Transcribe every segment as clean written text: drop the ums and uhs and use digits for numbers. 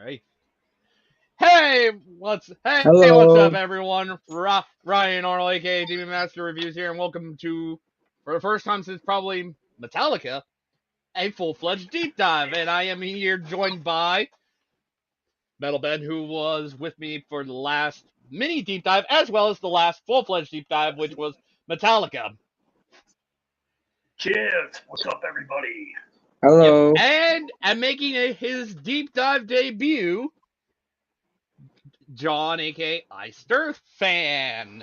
Right. What's up, Hello. everyone? Ryan Arnold, aka Demon Master Reviews here, and welcome to, for the first time since probably Metallica, a full-fledged deep dive. And I am here joined by Metal Ben, who was with me for the last mini deep dive, as well as the last full-fledged deep dive, which was Metallica. Cheers! What's up, everybody? Yep. Hello. And making his deep dive debut, John, aka Eister Fan.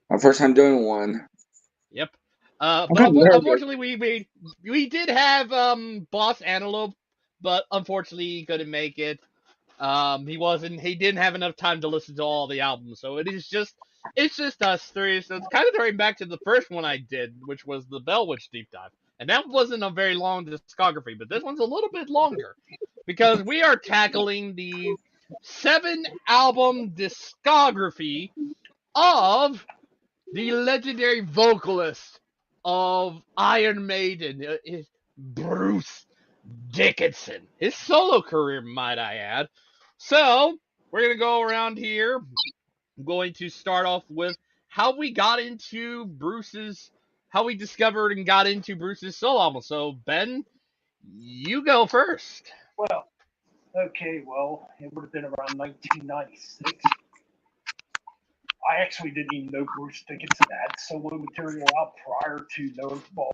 My first time doing one. Yep. I'm But kind of nervous. unfortunately, we did have Boss Antelope, but unfortunately he couldn't make it. He didn't have enough time to listen to all the albums, so it's just us three. So it's kind of throwing back to the first one I did, which was the Bell Witch deep dive, and that wasn't a very long discography, but this one's a little bit longer because we are tackling the 7 album discography of the legendary vocalist of Iron Maiden is Bruce Dickinson. His solo career, might I add. So, we're going to go around here. I'm going to start off with how we got into how we discovered and got into Bruce's solo album. So, Ben, you go first. Well, it would have been around 1996. I actually didn't even know Bruce Dickinson had solo material out prior to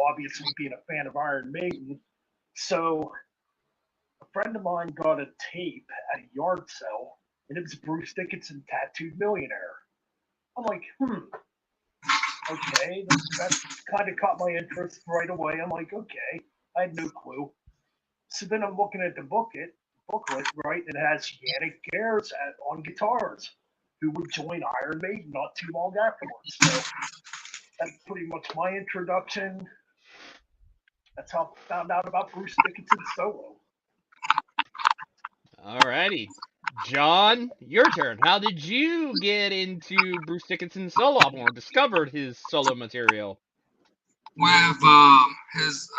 obviously being a fan of Iron Maiden. So, a friend of mine got a tape at a yard sale, and it was Bruce Dickinson, Tattooed Millionaire. I'm like, okay, that kind of caught my interest right away. I'm like, okay, I had no clue. So then I'm looking at the booklet, right? It has Yannick Gers on guitars, who would join Iron Maiden not too long afterwards. So that's pretty much my introduction. That's how I found out about Bruce Dickinson's solo. Alrighty. John, your turn. How did you get into Bruce Dickinson's solo album or discovered his solo material? With his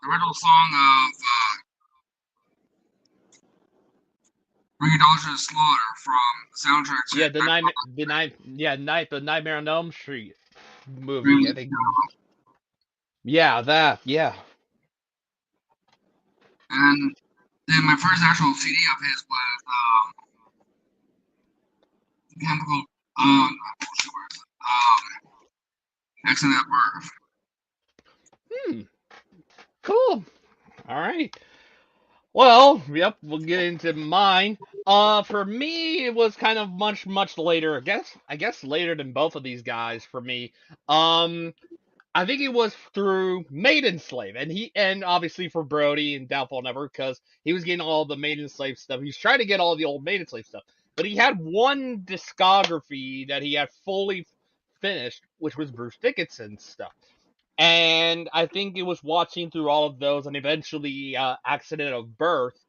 original song of Bring It On to the Slaughter from the soundtrack Yeah, to the Nightmare on Elm Street movie. I Bring. think. Yeah, that. Yeah. And then my first actual CD of his was Chemical Accident at Birth. Hmm. Cool. All right. Well, yep. We'll get into mine. For me, it was kind of much later. I guess later than both of these guys. For me, um, I think it was through Maiden Slave, and obviously for Brody and Downfall Never, because he was getting all the Maiden Slave stuff. He was trying to get all the old Maiden Slave stuff, but he had one discography that he had fully finished, which was Bruce Dickinson's stuff. And I think it was watching through all of those, and eventually Accident of Birth,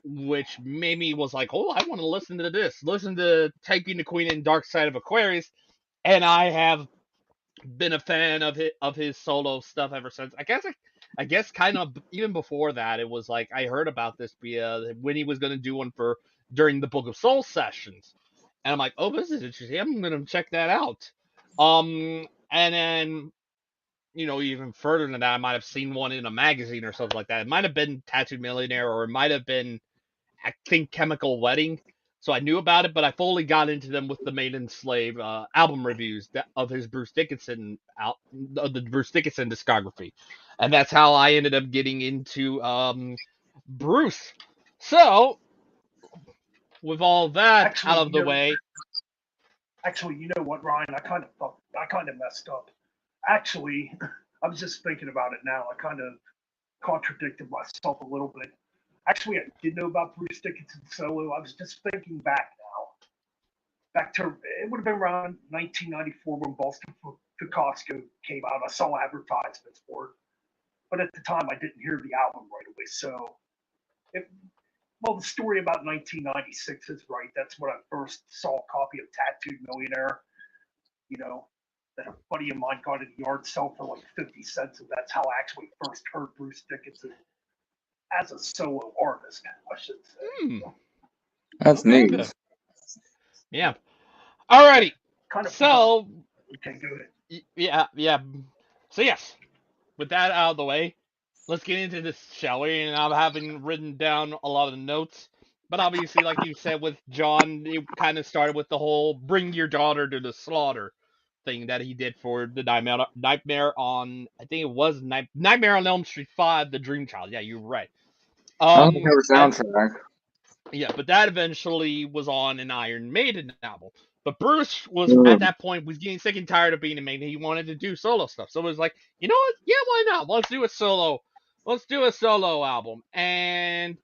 which made me was like, oh, I want to listen to this, listen to Taking the Queen and Dark Side of Aquarius, and I have been a fan of his solo stuff ever since. I guess kind of even before that, it was like I heard about this via when he was going to do one for during the Book of Soul sessions, and I'm like, oh, this is interesting. I'm going to check that out. And then even further than that, I might have seen one in a magazine or something like that. It might have been Tattooed Millionaire, or it might have been, I think, Chemical Wedding. So I knew about it, but I fully got into them with the Maiden Slave album reviews of his Bruce Dickinson of the Bruce Dickinson discography, and that's how I ended up getting into Bruce. So with all that out Actually, of the way, you know what, Ryan? I kind of messed up. Actually, I was just thinking about it now. I kind of contradicted myself a little bit. Actually, I did know about Bruce Dickinson's solo. I was just thinking back now. Back to it would have been around 1994 when Boston Picasso came out. I saw advertisements for it, but at the time I didn't hear the album right away. So, it, well, the story about 1996 is right. That's when I first saw a copy of Tattooed Millionaire. You know, that a buddy of mine got at a yard sale for like 50 cents, and that's how I actually first heard Bruce Dickinson. as a solo artist, I should say. Hmm. That's Okay neat. then. Yeah. Alrighty. Kind of forgot. So Okay, good. yeah. So yes, with that out of the way, let's get into this, shall we? And I'm having written down a lot of the notes. But obviously, like you said with John, it kind of started with the whole "bring your daughter to the slaughter" thing that he did for the Nightmare on, I think it was Nightmare on Elm Street 5, The Dream Child. Yeah, you're right. I don't have a And soundtrack. yeah, but that eventually was on an Iron Maiden album. But Bruce was at Mm. that point was getting sick and tired of being a Maiden. He wanted to do solo stuff. So it was like, you know what? Yeah, why not? Let's do a solo. Let's do a solo album. And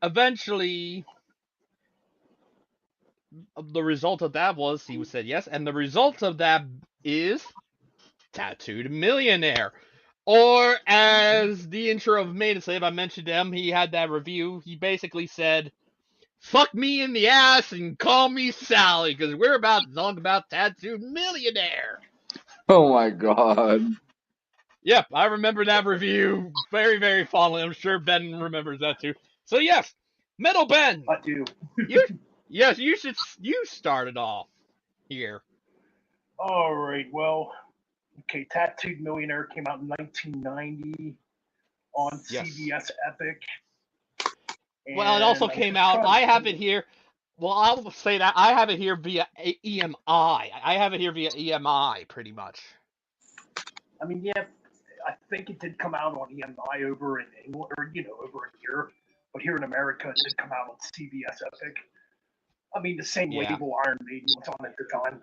eventually, the result of that was he said yes, and the result of that is Tattooed Millionaire. Or as the intro of Maiden Slave, I mentioned him. He had that review. He basically said, "Fuck me in the ass and call me Sally, because we're about to talk about Tattooed Millionaire." Oh my god. Yep, I remember that review very, very fondly. I'm sure Ben remembers that too. So yes, Metal Ben, I do. you yes, you started off here. All right. Well, okay. Tattooed Millionaire came out in 1990 on Yes. CBS Epic, Well, it also and I'm came just out. trying to I have think. it here. Well, I'll say that I have it here via EMI. I have it here via EMI, pretty much. I mean, yeah, I think it did come out on EMI over in England, or over in Europe, but here in America, it did come out on CBS Epic. I mean, the same Yeah, label Iron Maiden was on at the time.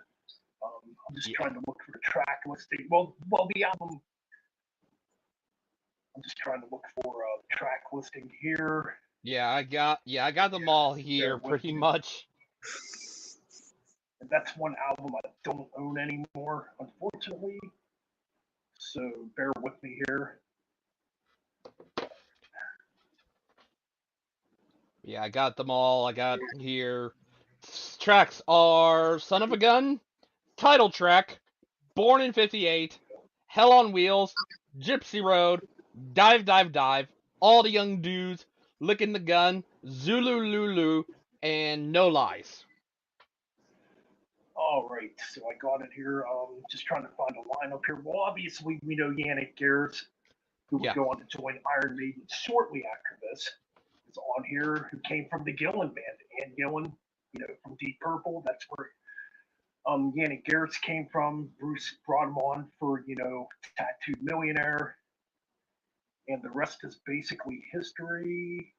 I'm just yeah, trying to look for the track listing. Well, the album. I'm just trying to look for a track listing here. I got them all Bear here, with pretty me. much. And that's one album I don't own anymore, unfortunately. So bear with me here. Yeah, I got them all. I got here. Tracks are "Son of a Gun," title track, "Born in '58," "Hell on Wheels," "Gypsy Road," "Dive Dive Dive," "All the Young Dudes," "Licking the Gun," "Zulu Lulu," and "No Lies." All right, so I got it here. Just trying to find a lineup here. Well, obviously we know Yannick Gers, who would Yeah, go on to join Iron Maiden shortly after this, is on here. Who came from the Gillan band, and Gillan, from Deep Purple. That's where Yannick Garrett's came from. Bruce brought him on for Tattooed Millionaire, and the rest is basically history.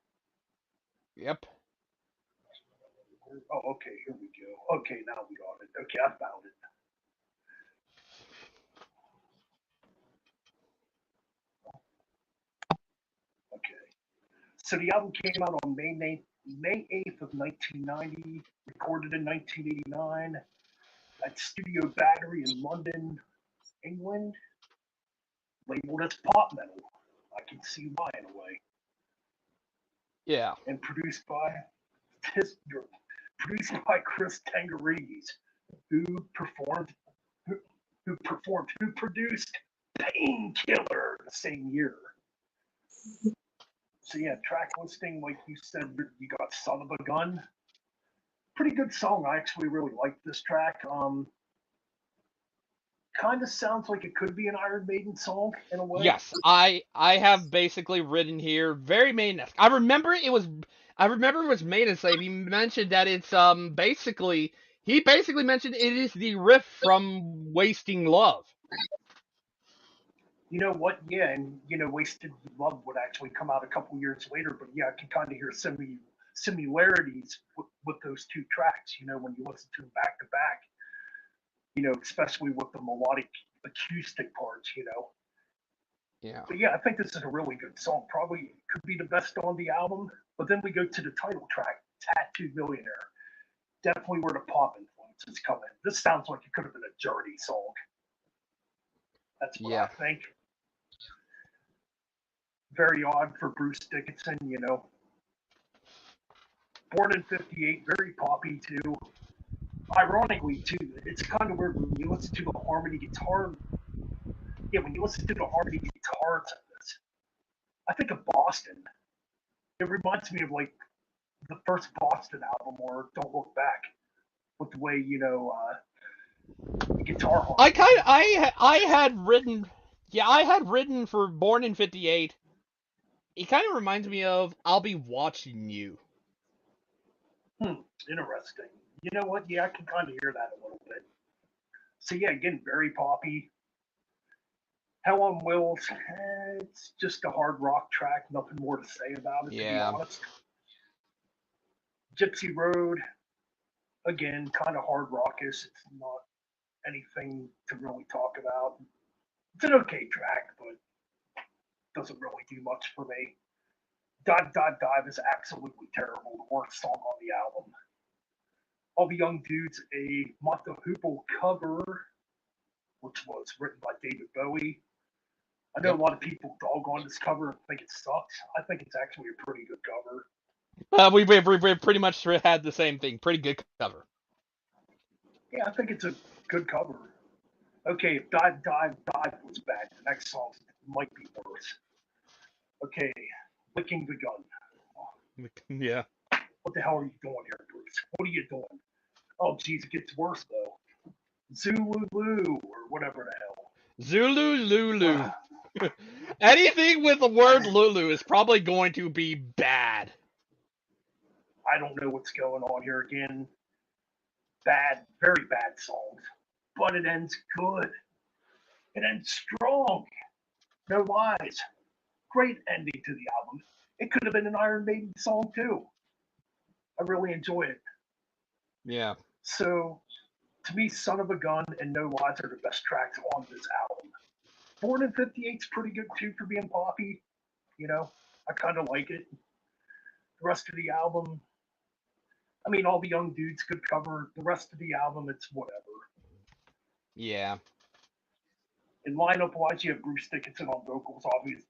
yep. Oh, okay, here we go. Okay, now we got it. Okay, I found it. Okay. So the album came out on May 8th of 1990, recorded in 1989 at Studio Battery in London, England, labeled as pop metal. I can see why in a way. Yeah. And his, produced by Chris Tangarides, who performed who, who produced Painkiller the same year. So yeah, track listing, like you said, you got Son of a Gun. Pretty good song. I actually really like this track. Kind of sounds like it could be an Iron Maiden song in a way. Yes, I have basically written here very Maiden-esque. I remember it was Maiden Slave. He mentioned that it's basically he basically mentioned it is the riff from Wasting Love. You know what? Yeah, and Wasted Love would actually come out a couple years later, but yeah, I can kind of hear similarities with those two tracks. When you listen to them back to back, especially with the melodic acoustic parts. Yeah. But yeah, I think this is a really good song. Probably could be the best on the album. But then we go to the title track, Tattooed Millionaire. Definitely where the pop influences come in. This sounds like it could have been a Journey song. That's what I Yeah. think. Very odd for Bruce Dickinson. Born in '58, very poppy too. Ironically too, it's kind of weird when you listen to the harmony guitar. Yeah, when you listen to the harmony guitars in this, I think of Boston. It reminds me of like the first Boston album or Don't Look Back with the way the guitar I harmony. kind of, I had written, yeah, I had written for Born in '58. It kind of reminds me of I'll Be Watching You. Interesting. You know what? Yeah, I can kind of hear that a little bit. So yeah, again, very poppy. Hell on Wheels, it's just a hard rock track. Nothing more to say about it, to be Yeah, honest. Gypsy Road, again, kind of hard rockish. It's not anything to really talk about. It's an okay track, but doesn't really do much for me. Dive, Dive, Dive is absolutely terrible. The worst song on the album. All the Young Dudes, a Mott the Hoople cover, which was written by David Bowie. I know yep. a lot of people dog on this cover and think it sucks. I think it's actually a pretty good cover. We pretty much had the same thing. Pretty good cover. Yeah, I think it's a good cover. Okay, if Dive, Dive, Dive was bad, the next song might be worse. Okay, Licking the Gun. Yeah. What the hell are you doing here, Bruce? What are you doing? Oh, geez, it gets worse, though. Zululu, or whatever the hell. Zulu Lulu. Uh, Anything with the word Lulu is probably going to be bad. I don't know what's going on here again. Bad, very bad songs. But it ends good. It ends strong. No lies. Great ending to the album. It could have been an Iron Maiden song, too. I really enjoy it. Yeah. So, to me, Son of a Gun and No Lies are the best tracks on this album. Born in '58 is pretty good, too, for being poppy. I kind of like it. The rest of the album, I mean, all the Young Dudes could cover. The rest of the album, it's whatever. Yeah. In lineup wise, you have Bruce Dickinson on vocals,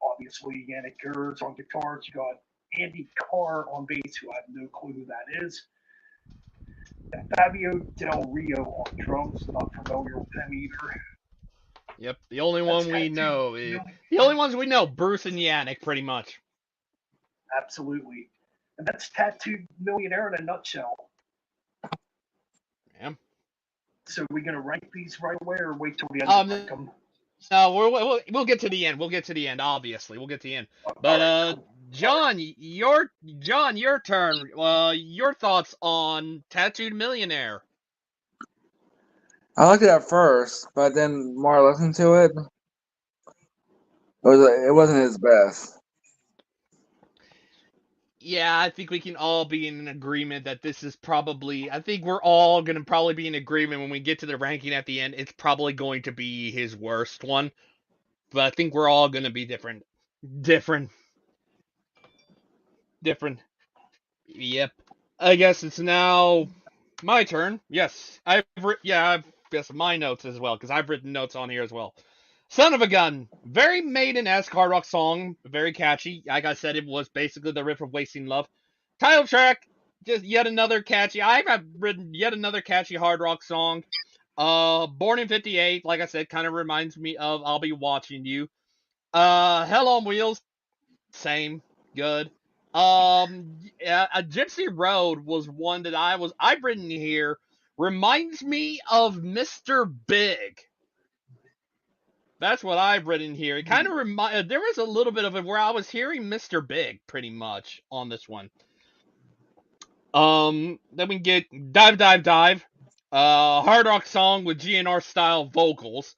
obviously. Yannick Gers on guitars. You got Andy Carr on bass, who I have no clue who that is. And Fabio Del Rio on drums. Not familiar with him either. Yep. The only That's one we Tattooed know is Million. the only ones we know, Bruce and Yannick, pretty much. Absolutely. And that's Tattooed Millionaire in a nutshell. Yeah. So we're going to rank these right away or wait till the end to Um. rank them? No, we'll get to the end. We'll get to the end. Obviously, we'll get to the end. All But right, cool. Your turn. Your thoughts on Tattooed Millionaire? I liked it at first, but then more I listened to it, it wasn't his best. Yeah, I think we can all be in an agreement that this is probably. I think we're all gonna probably be in agreement when we get to the ranking at the end. It's probably going to be his worst one, but I think we're all gonna be different, different. Yep. I guess it's now my turn. Yes, I've guess my notes as well because I've written notes on here as well. Son of a Gun, very Maiden-esque hard rock song, very catchy. Like I said, it was basically the riff of Wasting Love. Title track, just yet another catchy. I've written yet another catchy hard rock song. Born in '58, like I said, kind of reminds me of I'll Be Watching You. Hell on Wheels, same, good. Yeah, a Gypsy Road was one that I've written here. Reminds me of Mr. Big. That's what I've written here. It kind of there was a little bit of it where I was hearing Mr. Big pretty much on this one. Then we get Dive Dive Dive. Hard rock song with GNR style vocals.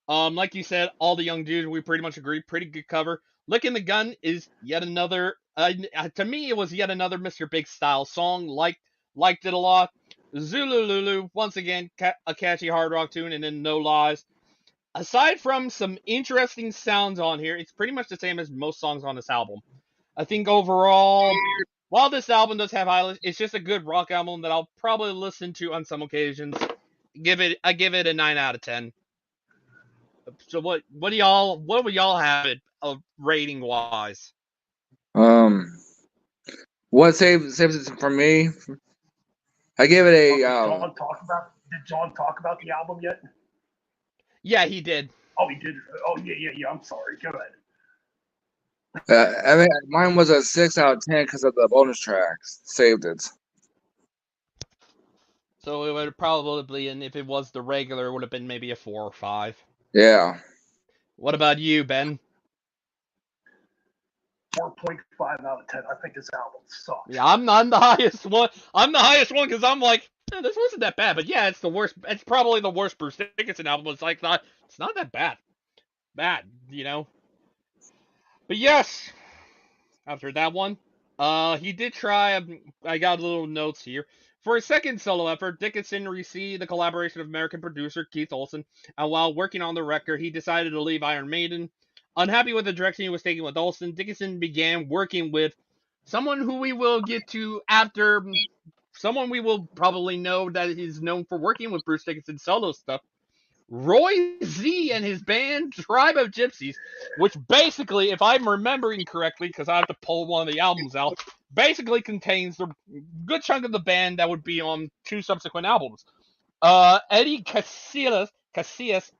Like you said, all the young dudes, we pretty much agree. Pretty good cover. Licking the Gun is yet another. To me, it was yet another Mr. Big style song. Liked it a lot. Zulu Lulu, once again, a catchy hard rock tune, and then No Lies. Aside from some interesting sounds on here, it's pretty much the same as most songs on this album. I think overall, while this album does have highlights, it's just a good rock album that I'll probably listen to on some occasions. I give it a 9 out of 10. So what would y'all have it rating wise? Um, what saves it for me? I gave it a Did John talk about the album yet? Yeah, he did. Oh, he did. Oh, yeah. I'm sorry. Go ahead. I mean, mine was a 6 out of 10 because of the bonus tracks. Saved it. So it would probably, and if it was the regular, it would have been maybe a 4 or 5. Yeah. What about you, Ben? 4.5 out of 10. I think this album sucks. Yeah, I'm the highest one. I'm the highest one because I'm like, this wasn't that bad. But yeah, it's the worst. It's probably the worst Bruce Dickinson album. It's like not. It's not that bad, you know. But yes, after that one, he did try. I got little notes here. For his second solo effort, Dickinson received the collaboration of American producer Keith Olsen, and while working on the record, he decided to leave Iron Maiden. Unhappy with the direction he was taking with Olsen, Dickinson began working with someone who we will get to after, someone we will probably know that is known for working with Bruce Dickinson solo stuff, Roy Z and his band Tribe of Gypsies, which basically, if I'm remembering correctly, because I have to pull one of the albums out, basically contains the good chunk of the band that would be on 2 subsequent albums. Eddie Casillas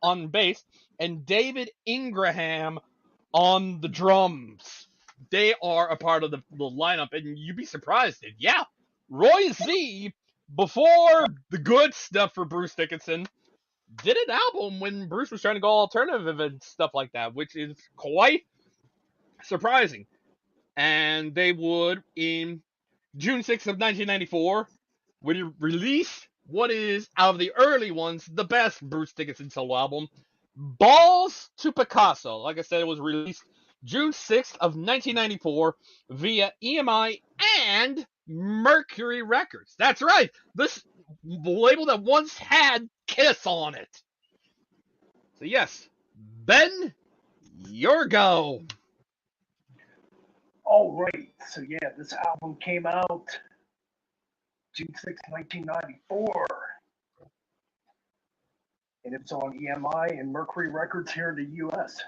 on bass and David Ingraham on the drums. They are a part of the lineup, and you'd be surprised. Yeah, Roy Z, before the good stuff for Bruce Dickinson, did an album when Bruce was trying to go alternative and stuff like that, which is quite surprising. And they would, in June 6th of 1994, would release what is, out of the early ones, the best Bruce Dickinson solo album, Balls to Picasso. Like I said, it was released June 6th of 1994 via EMI and Mercury Records. That's right, this label that once had Kiss on it. So yes, Ben, your go. All right. So yeah, this album came out June 6, 1994, and it's on EMI and Mercury Records here in the U.S.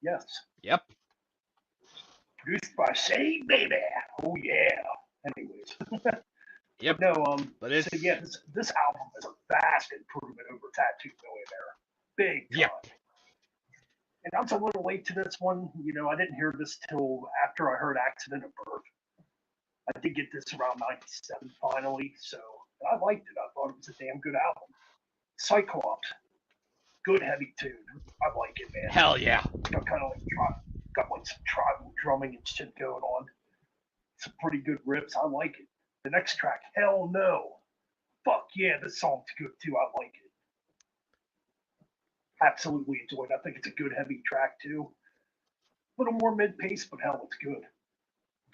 Yes. Yep. Produced by Shay Baby. Oh yeah. Anyways, Yep. no. But it's So yeah, this album is a vast improvement over Tattoo Millionaire. Big time. yep. And I was a little late to this one. You know, I didn't hear this till after I heard Accident of Birth. I did get this around 97 finally, so I liked it. I thought it was a damn good album. Cyclops, good heavy tune. I like it, man. Hell yeah. Got kind of like some tribal drumming and shit going on. Some pretty good riffs. I like it. The next track, Hell No. Fuck yeah, this song's good too. I like it. Absolutely enjoyed it. I think it's a good heavy track too. A little more mid pace, but hell, it's good.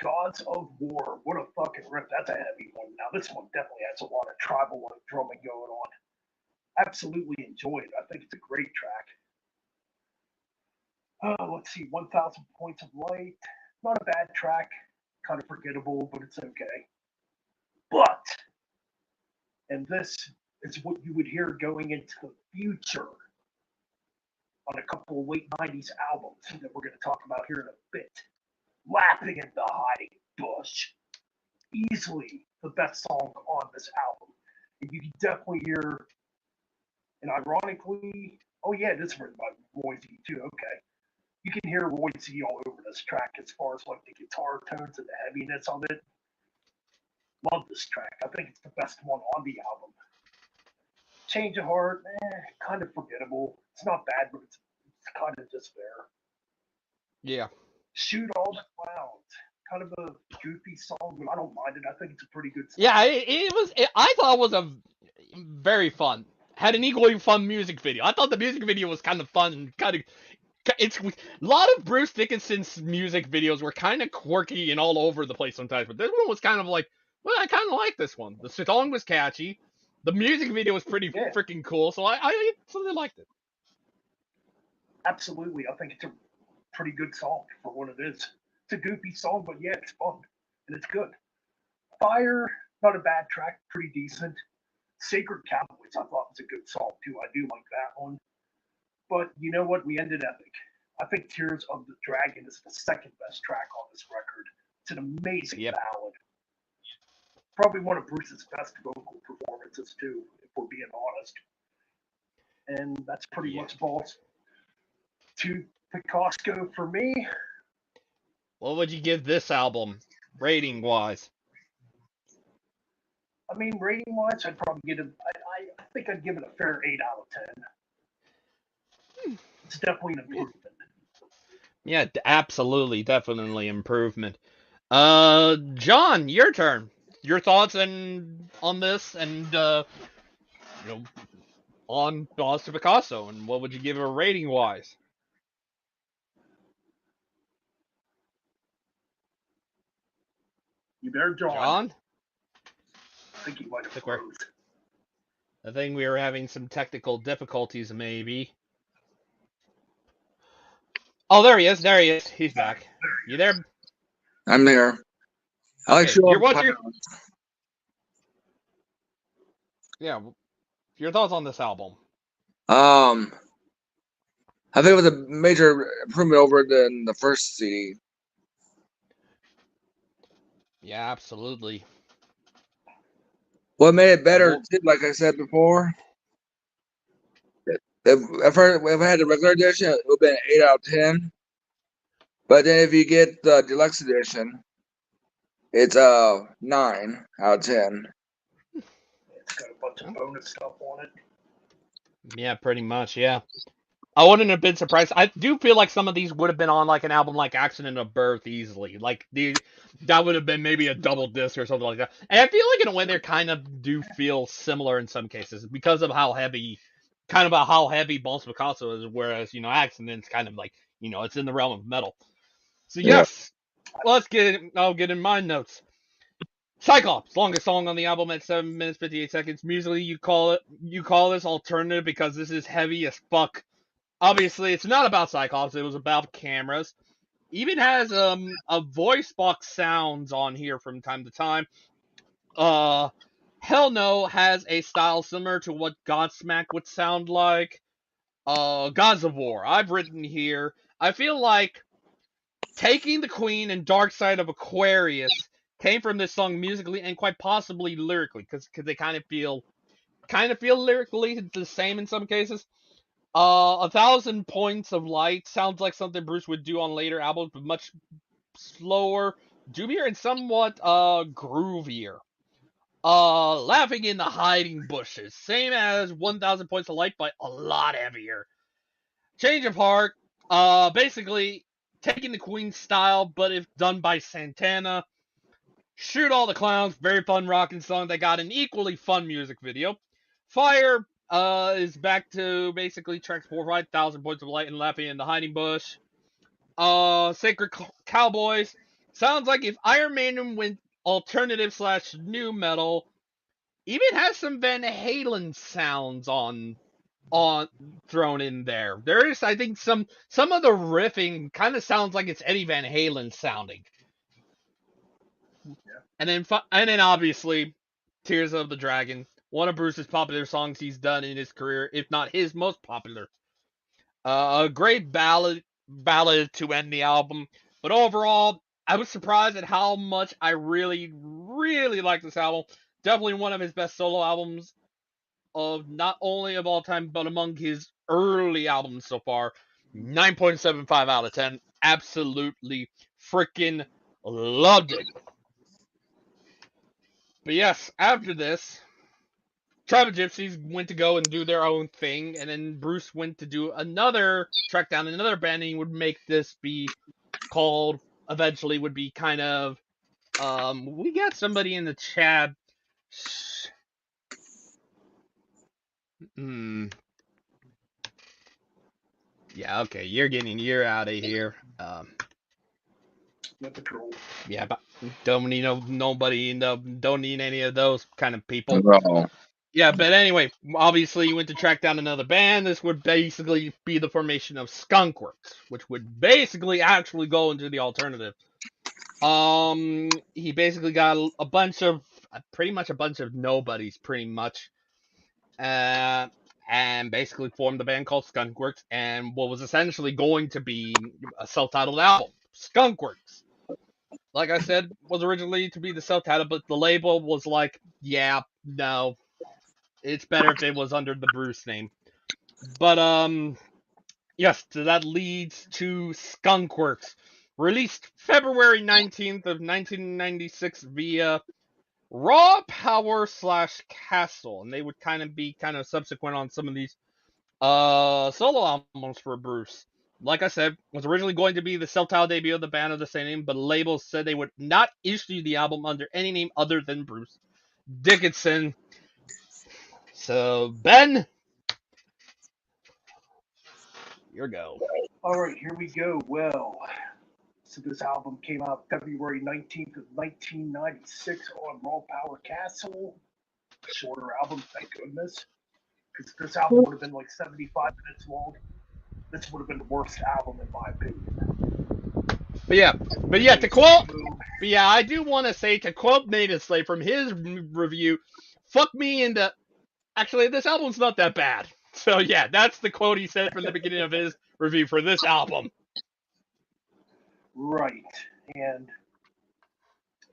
Gods of War. What a fucking riff. That's a heavy one. Now, this one definitely has a lot of tribal drumming going on. Absolutely enjoyed it. I think it's a great track. Let's see, 1,000 Points of Light. Not a bad track. Kind of forgettable, but it's okay. But, and this is what you would hear going into the future on a couple of late 90s albums that we're going to talk about here in a bit. Laughing in the Hiding Bush. Easily the best song on this album. And you can definitely hear, and ironically, oh yeah, it is written by Roy Z too, okay. You can hear Roy Z all over this track as far as like the guitar tones and the heaviness of it. Love this track. I think it's the best one on the album. Change of Heart, kind of forgettable. It's not bad, but it's kind of just there. Yeah. Shoot All the Clowns. Kind of a goofy song, but I don't mind it. I think it's a pretty good song. Yeah, it was. I thought it was a very fun. Had an equally fun music video. I thought the music video was kind of fun and kind of. It's a lot of Bruce Dickinson's music videos were kind of quirky and all over the place sometimes, but this one was kind of like, well, I kind of like this one. The song was catchy, the music video was pretty Yeah, freaking cool, so I something liked it. absolutely. I think it's a pretty good song for what it is. It's a goofy song, but yeah, it's fun and it's good. Fire, not a bad track, pretty decent. Sacred Cowboys, I thought was a good song too. I do like that one. But you know what? We ended epic. I think Tears of the Dragon is the second best track on this record. It's an amazing Yep. ballad. Probably one of Bruce's best vocal performances too, if we're being honest. And that's pretty Yeah. much balls to Picasso for me. What would you give this album, rating wise? I mean, rating wise, I'd probably give it. I think I'd give it a fair 8 out of 10. It's definitely an improvement. Yeah, absolutely, definitely improvement. John, your turn. Your thoughts on this and you know on Boston Picasso, and what would you give it rating wise? You there, John? John, I think he might have I think we're froze. I think we were having some technical difficulties, maybe. Oh, there he is. There he is. He's back. You there? I'm there. I like Okay. Shore. What's yeah? Your thoughts on this album? Um, I think it was a major improvement over than the first CD. Yeah, absolutely. What made it better, Well, too, like I said before, if I had the regular edition, it would have been an 8 out of 10. But then if you get the deluxe edition, it's a 9 out of 10. It's got a bunch of bonus stuff on it. yeah, pretty much. Yeah. I wouldn't have been surprised. I do feel like some of these would have been on like an album like Accident of Birth easily. Like that would have been maybe a double disc or something like that. And I feel like in a way they kind of do feel similar in some cases because of how heavy, kind of about how heavy Balls Picasso is, whereas Accident's kind of like it's in the realm of metal. So Yeah. yes, I'll get in my notes. Cyclops, longest song on the album at 7 minutes 58 seconds. Musically, you call this alternative because this is heavy as fuck. Obviously, it's not about Cyclops. It was about cameras. Even has a voice box sounds on here from time to time. Uh, Hell No has a style similar to what Godsmack would sound like. Gods of War. I've written here. I feel like Taking the Queen and Dark Side of Aquarius came from this song musically and quite possibly lyrically, because they kind of feel lyrically the same in some cases. 1,000 Points of Light sounds like something Bruce would do on later albums, but much slower, doomier, and somewhat groovier. Laughing in the Hiding Bushes, same as 1,000 Points of Light, but a lot heavier. Change of Heart, basically taking the Queen style, but if done by Santana. Shoot All the Clowns, very fun rockin' song that got an equally fun music video. Fire is back to basically tracks 4 5,000 Points of Light and Laughing in the Hiding Bush. Sacred Cowboys sounds like if Iron Maiden went alternative slash new metal, even has some Van Halen sounds on thrown in there. There is, I think, some of the riffing kind of sounds like it's Eddie Van Halen sounding. And then obviously, Tears of the Dragon, one of Bruce's popular songs he's done in his career, if not his most popular. A great ballad to end the album. But overall, I was surprised at how much I really, really like this album. Definitely one of his best solo albums of not only of all time, but among his early albums so far. 9.75 out of 10. Absolutely freaking loved it. But yes, after this, Tribe of Gypsies went to go and do their own thing, and then Bruce went to do track down another band, and he would make this be called, eventually would be kind of, we got somebody in the chat. Hmm. Yeah, okay, you're out of here. Yeah, but don't need nobody, don't need any of those kind of people. No. Yeah, but anyway, obviously you went to track down another band. This would basically be the formation of Skunkworks, which would basically actually go into the alternative. He basically got a bunch of, pretty much a bunch of nobodies, pretty much, and basically formed the band called Skunkworks, and what was essentially going to be a self-titled album, Skunkworks. Like I said, was originally to be the self-titled, but the label was like, yeah, no, it's better if it was under the Bruce name. But yes, so that leads to Skunkworks. released February 19th of 1996 via Raw Power slash Castle, and they would kind of be kind of subsequent on some of these solo albums for Bruce. Like I said, was originally going to be the self-titled debut of the band of the same name, but labels said they would not issue the album under any name other than Bruce Dickinson. So Ben, your go. All right, here we go. Well, so this album came out February 19th of 1996 on Raw Power Castle. Shorter album, thank goodness, because this album would have been like 75 minutes long. This would have been the worst album in my opinion. But yeah, to quote, but yeah, I do want to say to quote Native Slave from his review, "Fuck me into." Actually, this album's not that bad. So yeah, that's the quote he said from the beginning of his review for this album. Right, and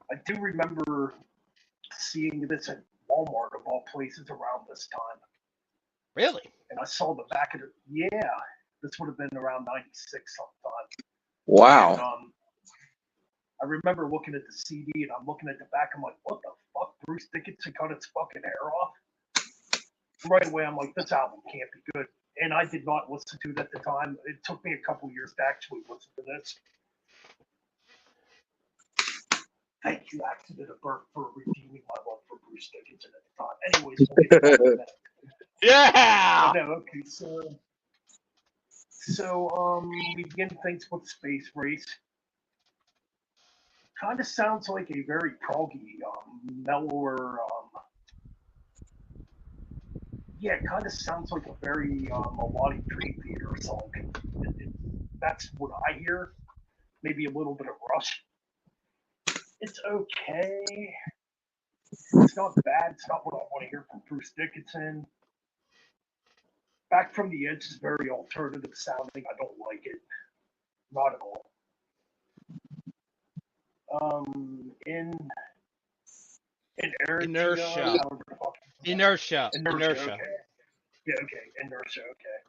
I do remember seeing this at Walmart of all places around this time. Really? And I saw the back of it. Yeah, this would have been around '96 sometime. Wow. And, I remember looking at the CD and I'm looking at the back. I'm like, what the fuck? Bruce Dickinson cut his fucking hair off? Right away, I'm like, this album can't be good. And I did not listen to it at the time. It took me a couple years to actually listen to this. Thank you, Accident of Birth, for redeeming my love for Bruce Dickinson at the time. Anyways, we'll get to that in a minute. Yeah! No, okay, so we begin things with Space Race. Kind of sounds like a very proggy, mellower, yeah, it kind of sounds like a very melodic Dream Theater song. That's what I hear. Maybe a little bit of Rush. It's okay. It's not bad. It's not what I want to hear from Bruce Dickinson. Back from the Edge is very alternative sounding. I don't like it. Not at all. Inertia. Inertia. Inertia. Okay. Yeah, okay. Inertia, okay.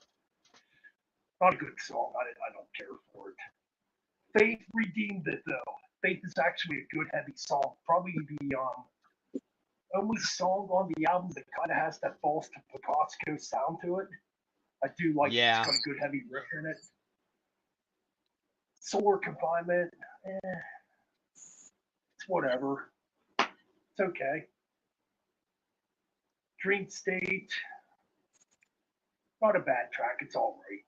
Not a good song. I don't care for it. Faith redeemed it, though. Faith is actually a good, heavy song. Probably the only song on the album that kind of has that false to Picasso sound to it. I do like it. It's got a good, heavy riff in it. Solar Confinement, it's whatever. It's okay. Dream State, not a bad track. It's all right.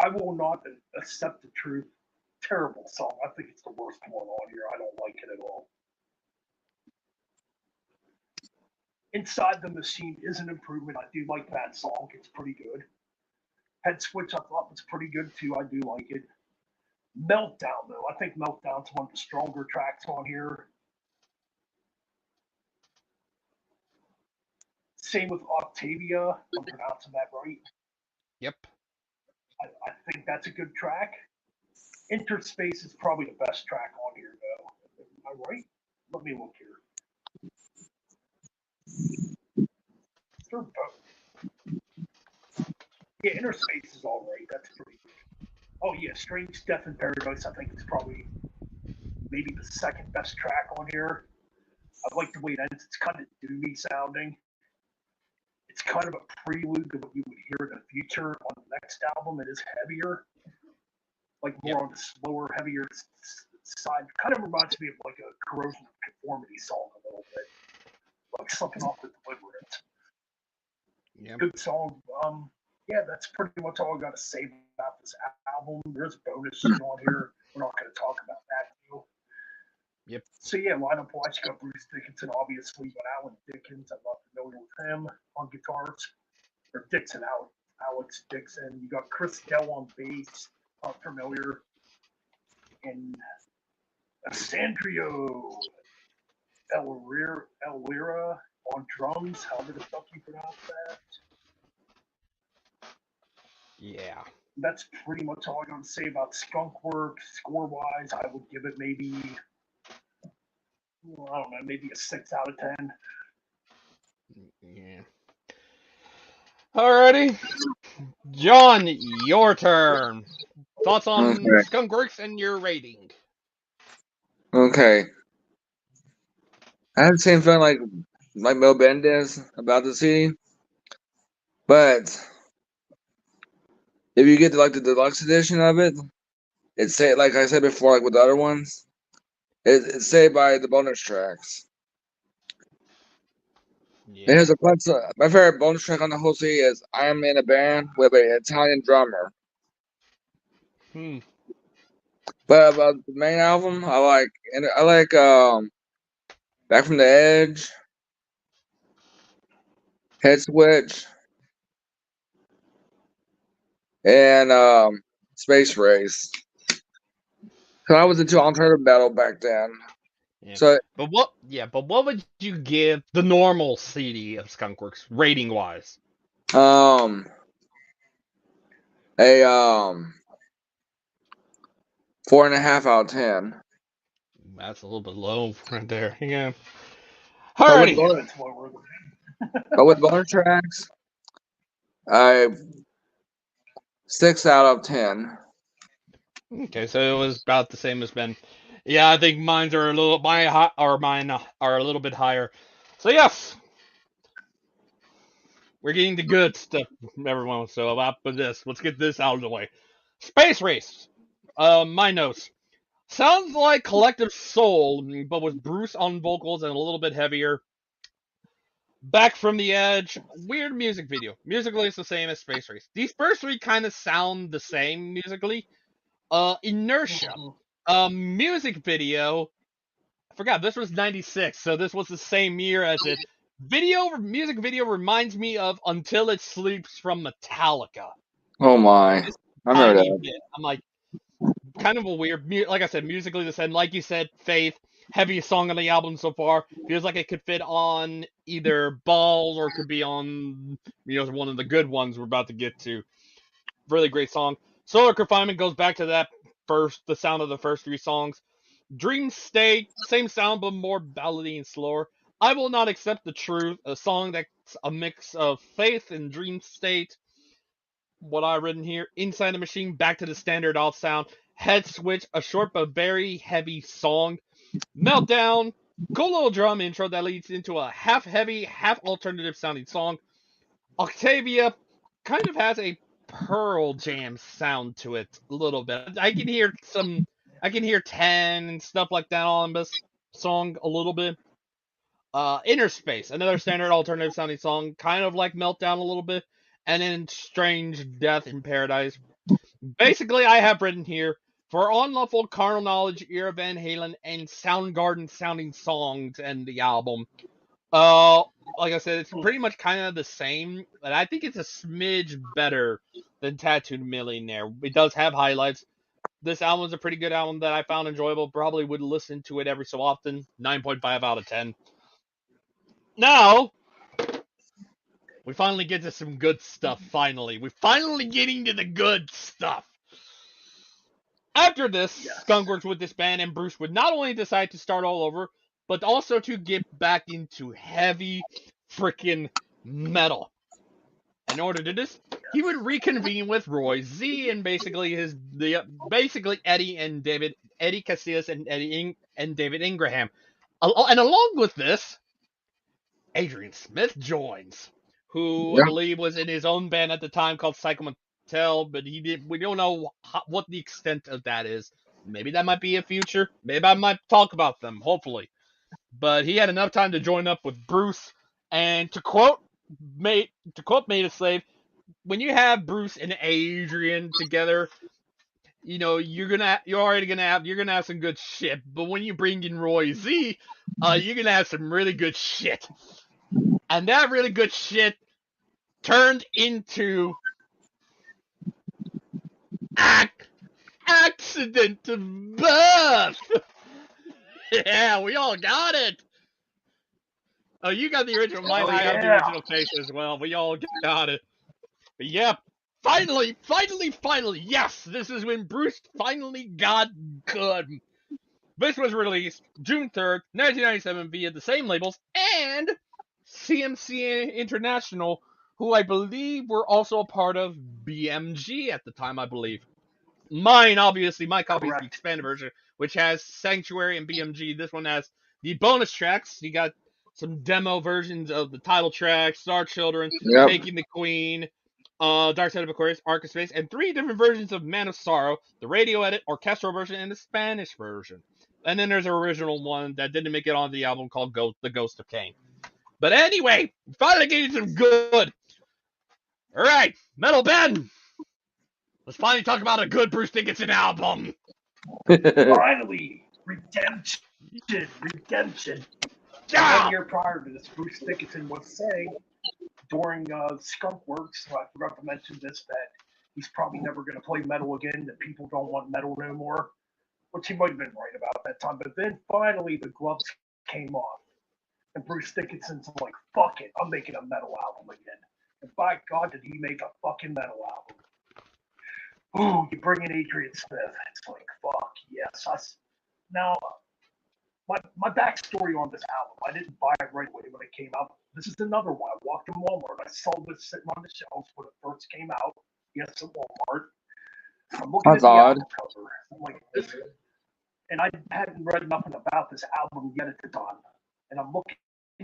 I will not accept the truth. Terrible song. I think it's the worst one on here. I don't like it at all. Inside the Machine is an improvement. I do like that song. It's pretty good. Head Switch I thought was pretty good too. I do like it. Meltdown though. I think Meltdown's one of the stronger tracks on here. Same with Octavia. I'm pronouncing that right. Yep. I think that's a good track. Interspace is probably the best track on here though. Am I right? Let me look here. They're both. Yeah, Interspace is all right. That's pretty good. Oh yeah, Strange Death in Paradise. I think it's probably maybe the second best track on here. I like the way it ends. It's kind of doomy sounding. It's kind of a prelude to what you would hear in the future on the next album. It is heavier, like more on the slower, heavier side. Kind of reminds me of like a Corrosion of Conformity song a little bit, like something off the Deliverance. Yep. Good song. Yeah, that's pretty much all I got to say about this album. There's bonus shit on here. We're not going to talk about that deal. Yep. So yeah, lineup wise, you got Bruce Dickinson, obviously, but Alan Dickens, I'm not familiar with him on guitars. Or Dixon, Alex Dixon. You got Chris Dell on bass, not familiar. And Sandrio Elvira on drums. However the fuck you pronounce that. Yeah. That's pretty much all I got to say about Skunk Work. Score wise, I would give it maybe, I don't know, maybe a 6 out of 10. Yeah. Alrighty. John, your turn. Thoughts on Okay. Skunkworks and your rating? Okay. I had the same feeling like Mel Bendis about the CD, but if you get the deluxe edition of it, it's say like I said before, like with the other ones, it's saved by the bonus tracks. It Yeah. has a bunch of my favorite bonus track on the whole CD is "I Am in a Band" with an Italian drummer. Hmm. But about the main album, I like Back from the Edge, Head Switch, and Space Race. So I was into alternative metal back then. Yeah. So But what? Yeah. But what would you give the normal CD of Skunkworks rating wise? um a 4.5 out of 10. That's a little bit low right there. Yeah. But with Alrighty. bonus, That's what we're looking but with bonus tracks, I 6 out of 10. Okay, so it was about the same as Ben. Yeah, I think mine's are a little mine are a little bit higher. So yes, we're getting the good stuff, everyone. So about with this, let's get this out of the way. Space Race. My notes. Sounds like Collective Soul, but with Bruce on vocals and a little bit heavier. Back from the Edge. Weird music video. Musically, it's the same as Space Race. These first three kind of sound the same musically. Inertia. for. Music video. I forgot this was '96, so this was the same year as it. Music video reminds me of Until It Sleeps from Metallica. Oh my. Just I a remember tiny that. bit. I'm like, kind of a weird, like I said, musically the same. Like you said, Faith, heaviest song on the album so far. Feels like it could fit on either Balls or could be on, one of the good ones we're about to get to. Really great song. Solar Confinement goes back to the sound of the first three songs. Dream State, same sound but more ballady and slower. I Will Not Accept the Truth, a song that's a mix of Faith and Dream State. What I written here, Inside the Machine, back to the standard off sound. Head Switch, a short but very heavy song. Meltdown, cool little drum intro that leads into a half heavy, half alternative sounding song. Octavia kind of has a Pearl Jam sound to it a little bit. I can hear 10 and stuff like that on this song a little bit. Inner Space, another standard alternative sounding song, kind of like Meltdown a little bit. And then Strange Death in Paradise. Basically, I have written here for Unlawful Carnal Knowledge, Ear of Van Halen, and Soundgarden sounding songs and the album. Uh, like I said, it's pretty much kind of the same, but I think it's a smidge better than Tattooed Millionaire. It does have highlights. This album's a pretty good album that I found enjoyable. Probably would listen to it every so often. 9.5 out of 10. Now, we finally get to some good stuff, finally. We're finally getting to the good stuff. After this, Yes. Skunkworks would disband, and Bruce would not only decide to start all over, but also to get back into heavy freaking metal. In order to do this, he would reconvene with Roy Z and basically Eddie Casillas and David Ingraham. And along with this, Adrian Smith joins, who I Yeah. believe was in his own band at the time called Psycho Motel, but we don't know what the extent of that is. Maybe that might be a future. Maybe I might talk about them, hopefully. But he had enough time to join up with Bruce. And to quote Made a Slave, when you have Bruce and Adrian together, you're gonna have some good shit. But when you bring in Roy Z, you're gonna have some really good shit. And that really good shit turned into accident to birth. Yeah, we all got it. Oh, you got the original. Mine, Oh I have the yeah. original face as well. We all got it. But yeah, finally, yes, this is when Bruce finally got good. This was released June 3rd, 1997 via the same labels and CMC International, who I believe were also a part of BMG at the time, I believe. Mine, obviously, my copy is the Correct. expanded version, which has Sanctuary and BMG. This one has the bonus tracks. You got some demo versions of the title track, Star Children, Yep. Taking the Queen, Dark Side of Aquarius, Arc of Space, and 3 different versions of Man of Sorrow, the radio edit, orchestral version, and the Spanish version. And then there's an original one that didn't make it on the album called The Ghost of Cain. But anyway, finally getting some good. All right, Metal Ben, let's finally talk about a good Bruce Dickinson album. Finally, redemption, redemption. Yeah! 1 year prior to this, Bruce Dickinson was saying during Skunk Works, so I forgot to mention this, that he's probably never going to play metal again, that people don't want metal no more, which he might have been right about that time. But then finally the gloves came off, and Bruce Dickinson's like, fuck it, I'm making a metal album again. And by God, did he make a fucking metal album. Ooh, you bring in Adrian Smith. It's like, fuck, yes. Now, my backstory on this album, I didn't buy it right away when it came out. This is another one. I walked in Walmart. I saw this sitting on the shelves when it first came out. Yes, at Walmart. I'm looking That's at the odd. album cover. I'm like, this, and I hadn't read nothing about this album yet at the time. And I'm looking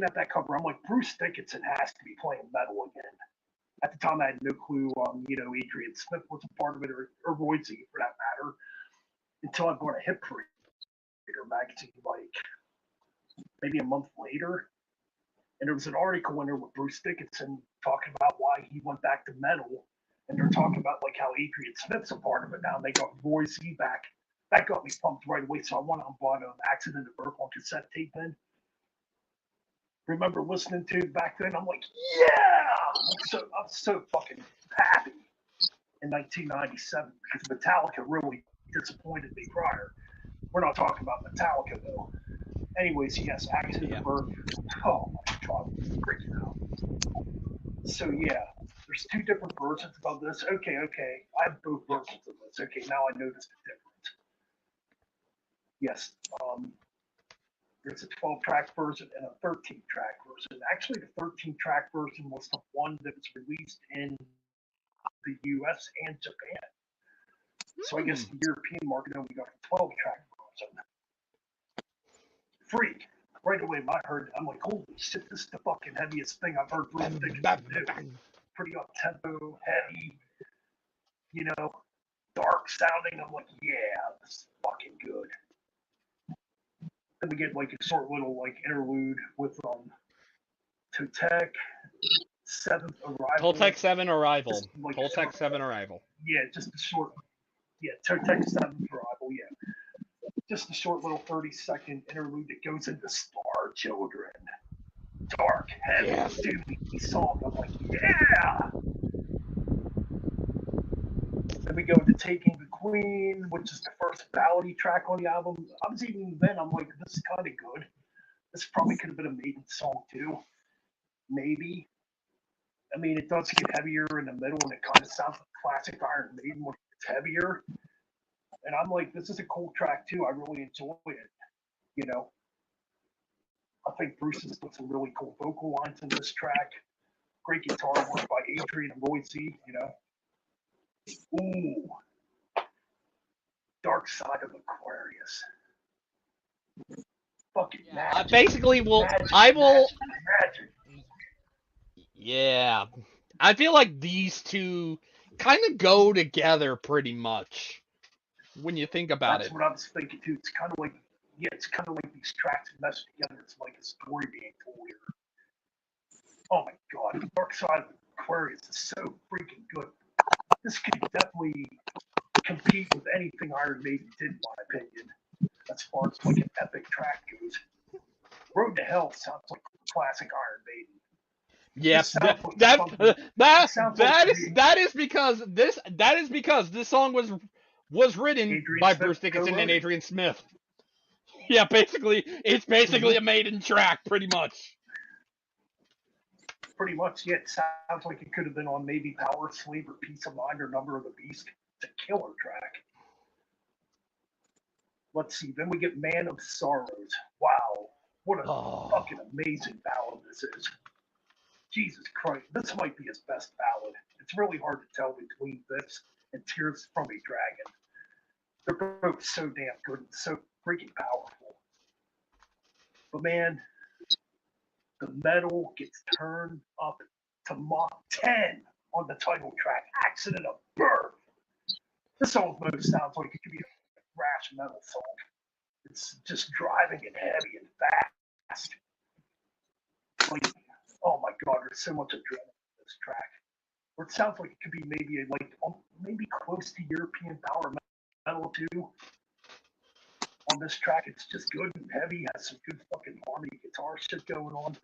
at that cover. I'm like, Bruce Dickinson has to be playing metal again. At the time, I had no clue, Adrian Smith was a part of it, or Roy Z for that matter, until I bought a Hip Reader magazine, like maybe a month later. And there was an article in there with Bruce Dickinson talking about why he went back to metal. And they're talking about like how Adrian Smith's a part of it now. And they got Roy Z back. That got me pumped right away. So I went and bought an Accident at Birth on cassette tape then. Remember listening to it back then? I'm like, yeah! I'm so fucking happy in 1997 because Metallica really disappointed me prior. We're not talking about Metallica though. Anyways, yes, Accident Yeah. at Birth. Oh my God, great album. So yeah, there's 2 different versions of this. Okay, I have both versions of this. Okay, now I notice the difference. Yes, there's a 12-track version and a 13-track version. Actually, the 13-track version was the one that was released in the U.S. and Japan. So I guess the European market only got a 12-track version. Freak. Right away, when I heard it, I'm like, holy shit, this is the fucking heaviest thing I've heard Bruce Dickinson do. Pretty up-tempo, heavy, dark sounding. I'm like, yeah, this is fucking good. Then we get like a short little like interlude with Totec, Seventh Arrival. Toltec 7 Arrival. Just, like, Toltec 7 Arrival. Yeah, just a short. Yeah, Totec Seventh Arrival. Yeah, just a short little 30-second interlude that goes into Star Children. Dark, heavy, Yes. doomy song. I'm like, yeah. Then we go into Taking the Queen, which is the first ballady track on the album. I was even then, I'm like, this is kind of good. This probably could have been a Maiden song too. Maybe. I mean, it does get heavier in the middle, and it kind of sounds like classic Iron Maiden when it's heavier. And I'm like, this is a cool track too. I really enjoy it. You know, I think Bruce has put some really cool vocal lines in this track. Great guitar work by Adrian and Roy Z. Ooh, Dark Side of Aquarius. Fucking magic. Basically, Magic. Yeah. I feel like these two kind of go together pretty much when you think about That's it. what I was thinking too. It's kind of like, these tracks mesh together. It's like a story being told here. Oh my God, Dark Side of Aquarius is so freaking good. This could definitely compete with anything Iron Maiden did, in my opinion, as far as like an epic track goes. Road to Hell sounds like classic Iron Maiden. Yeah, that is because this song was written Adrian by Smith Bruce Dickinson and co-wrote it. Adrian Smith. Yeah, basically, it's basically a Maiden track, pretty much. Pretty much, yeah, it sounds like it could have been on maybe Power Slave or Peace of Mind or Number of the Beast. It's a killer track. Let's see, then we get Man of Sorrows. Wow, what a fucking amazing ballad this is. Jesus Christ, this might be his best ballad. It's really hard to tell between this and Tears from a Dragon. They're both so damn good and so freaking powerful. But man, the metal gets turned up to Mach 10 on the title track, Accident of Birth. This almost sounds like it could be a thrash metal song. It's just driving and heavy and fast. Like, oh my god, there's so much adrenaline in this track. Or it sounds like it could be maybe close to European power metal too. On this track, it's just good and heavy, has some good fucking harmony guitar shit going on.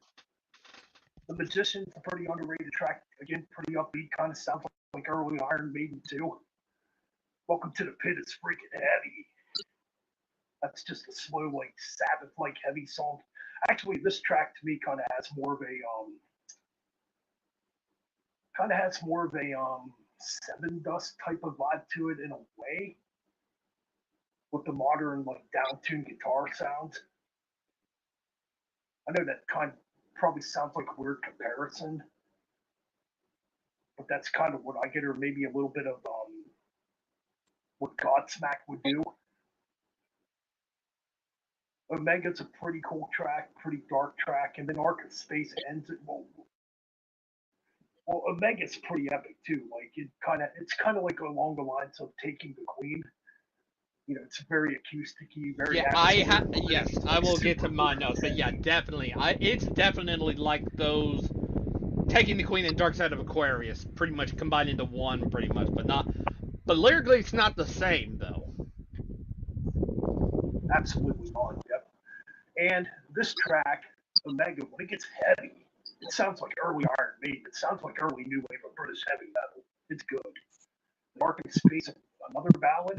The Magician's a pretty underrated track. Again, pretty upbeat, kind of sounds like early Iron Maiden too. Welcome to the Pit is freaking heavy. That's just a slow, like Sabbath-like heavy song. Actually, this track to me kind of has more of a Seven Dust type of vibe to it in a way, with the modern like down-tuned guitar sounds. I know that kind of probably sounds like a weird comparison, but that's kind of what I get, or maybe a little bit of what Godsmack would do. Omega's a pretty cool track, pretty dark track, and then Arc of Space ends it. Well, Omega's pretty epic too. Like it's kind of like along the lines of Taking the Queen. You know, it's very acousticy, very Yes, I will get to my notes, but yeah, definitely, it's definitely like those Taking the Queen and Dark Side of Aquarius, pretty much combined into one, pretty much, but lyrically it's not the same though. Absolutely not. Yep. And this track, Omega, when it gets heavy, it sounds like early Iron Maiden. It sounds like early new wave of British heavy metal. It's good. Dark in Space, another ballad.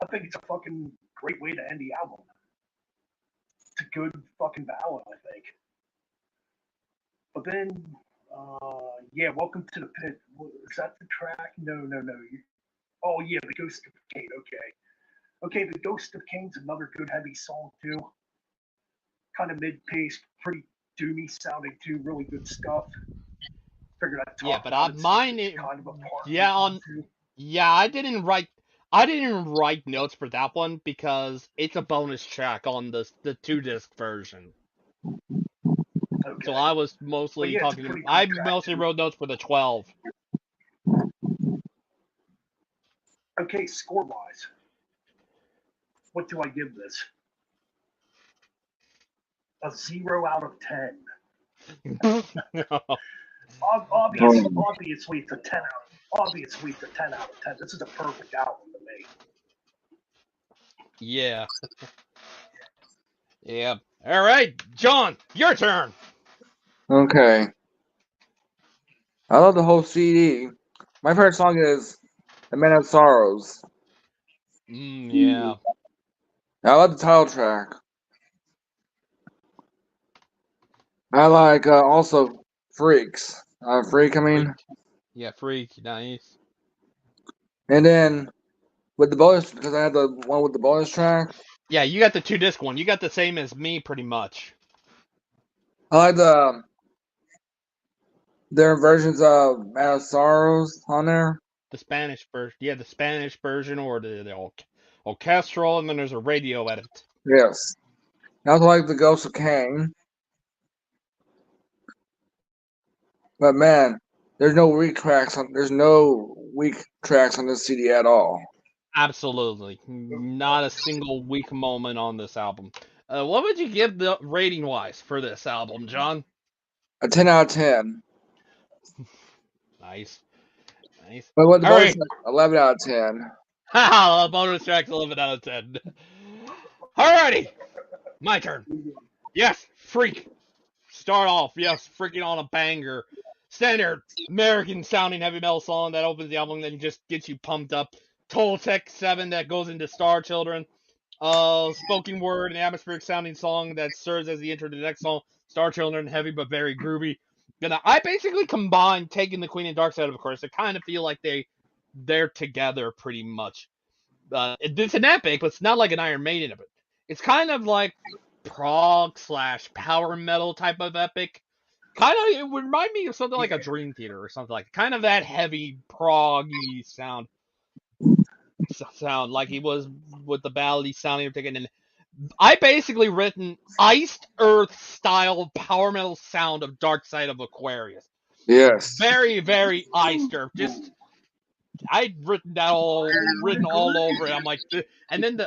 I think it's a fucking great way to end the album. It's a good fucking ballad, I think. But then, yeah, Welcome to the Pit. Is that the track? No. Oh, yeah, The Ghost of Kane. Okay, The Ghost of Kane's another good heavy song, too. Kind of mid-paced, pretty doomy sounding, too. Really good stuff. Figured I'd Yeah, talk but about it since mine, it's kind of a part of yeah, this one, too. yeah, I didn't write notes for that one because it's a bonus track on the 2-disc version. Okay. So I was But mostly yeah, it's a talking. pretty I cool track, mostly too. wrote notes for the 12. Okay, score-wise, what do I give this? A 0 out of 10. Obviously, it's a 10 out. Obviously, it's a 10 out of 10. This is a perfect album to me. Yeah. Yeah. All right, John, your turn. Okay. I love the whole CD. My favorite song is The Man of Sorrows. Yeah. I love the title track. I like also Freaks. Freak, I mean. Freak. Yeah, freak. Nice. And then with the bonus, because I had the one with the bonus track, Yeah, you got the 2-disc one. You got the same as me, pretty much. I like their versions of Man of Sorrows on there. The Spanish version. Yeah, the Spanish version or the orchestral, and then there's a radio edit. Yes. I also like the Ghost of Kane. But man, there's no weak tracks on this CD at all. Absolutely. Not a single weak moment on this album. What would you give the rating wise for this album, John? A 10 out of 10. Nice. Nice. But with the All bonus right. track, 11 out of 10. Haha, bonus track's 11 out of 10. Alrighty. My turn. Yes, Freak. Start off, yes, freaking on a banger. Standard American sounding heavy metal song that opens the album, then just gets you pumped up. Total Tech 7 that goes into Star Children. Spoken word and atmospheric sounding song that serves as the intro to the next song. Star Children, heavy but very groovy. And I basically combined Taking the Queen and Dark Side, of course. I kind of feel like they're together pretty much. It's an epic, but it's not like an Iron Maiden epic. It's kind of like prog / power metal type of epic. Kind of, it would remind me of something like a Dream Theater or something like kind of that heavy proggy sound. sound, like he was with the ballady sounding of taking. And I basically written iced earth style power metal sound of Dark Side of Aquarius. Yes. Very, very iced earth. Just I'd written all over it. I'm like, and then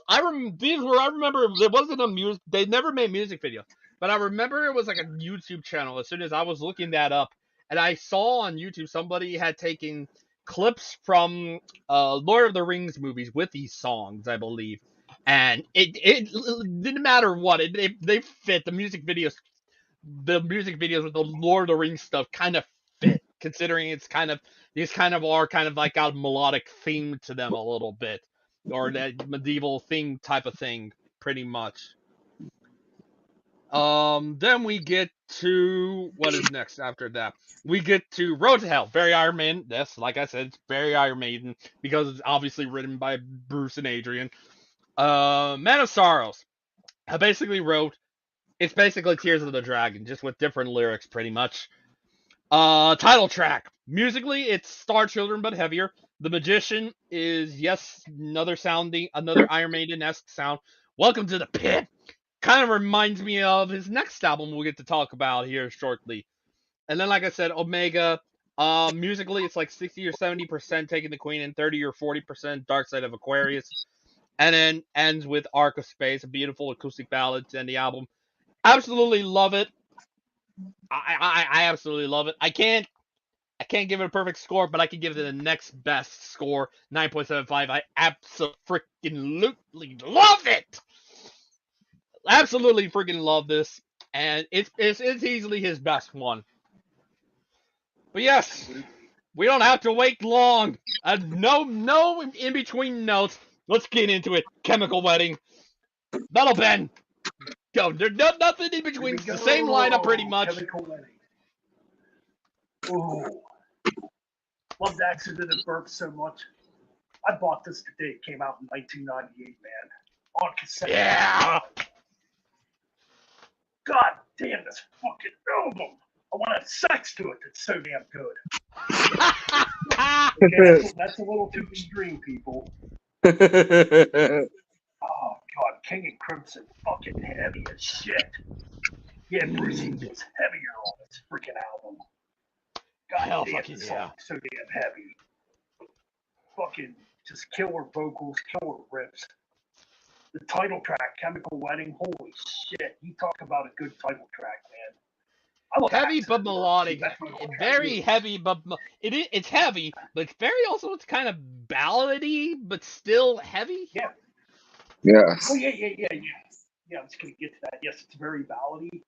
I remember it wasn't a music. They never made music videos, but I remember it was like a YouTube channel. As soon as I was looking that up, and I saw on YouTube somebody had taken clips from Lord of the Rings movies with these songs, I believe, and it didn't matter what they fit the music videos with the Lord of the Rings stuff kind of fit, considering these kind of are kind of like got a melodic theme to them a little bit, or that medieval theme type of thing, pretty much. Then we get to what is next after that. We get to Road to Hell, very Iron Maiden. Yes, like I said, it's very Iron Maiden because it's obviously written by Bruce and Adrian. Man of Sorrows. I basically wrote. It's basically Tears of the Dragon, just with different lyrics, pretty much. Title track. Musically, it's Star Children but heavier. The Magician is another Iron Maiden-esque sound. Welcome to the Pit. Kind of reminds me of his next album we'll get to talk about here shortly. And then, like I said, Omega. Musically, it's like 60 or 70% taking the Queen and 30 or 40% Dark Side of Aquarius. And then ends with Arc of Space, a beautiful acoustic ballad to end the album. Absolutely love it. I absolutely love it. I can't give it a perfect score, but I can give it the next best score, 9.75. I absolutely love it. Absolutely freaking love this, and it's easily his best one. But yes, we don't have to wait long. No in between notes. Let's get into it. Chemical Wedding, Metal Ben. Go. There's nothing in Here between. we It's the same lineup pretty go. much. Chemical Wedding. Oh, loved Accident at Birth so much. I bought this the day it came out in 1998, man. On cassette. Yeah. God damn this fucking album. I want to have sex to it. It's so damn good. Okay, that's a little too extreme, people. Oh God, King and Crimson, fucking heavy as shit. Yeah, Brucey goes heavier on this freaking album. God Hell damn, fucking this yeah. song's so damn heavy. Fucking just killer vocals, killer riffs. The title track, Chemical Wedding, holy shit. You talk about a good title track, man. I love Heavy but Accident at Birth too. melodic. That's my whole track. Very heavy, but it's heavy, but it's very also it's kind of ballady, but still heavy. Yeah. Yes. Oh yeah. Yeah, I'm just gonna get to that. Yes, it's very ballady,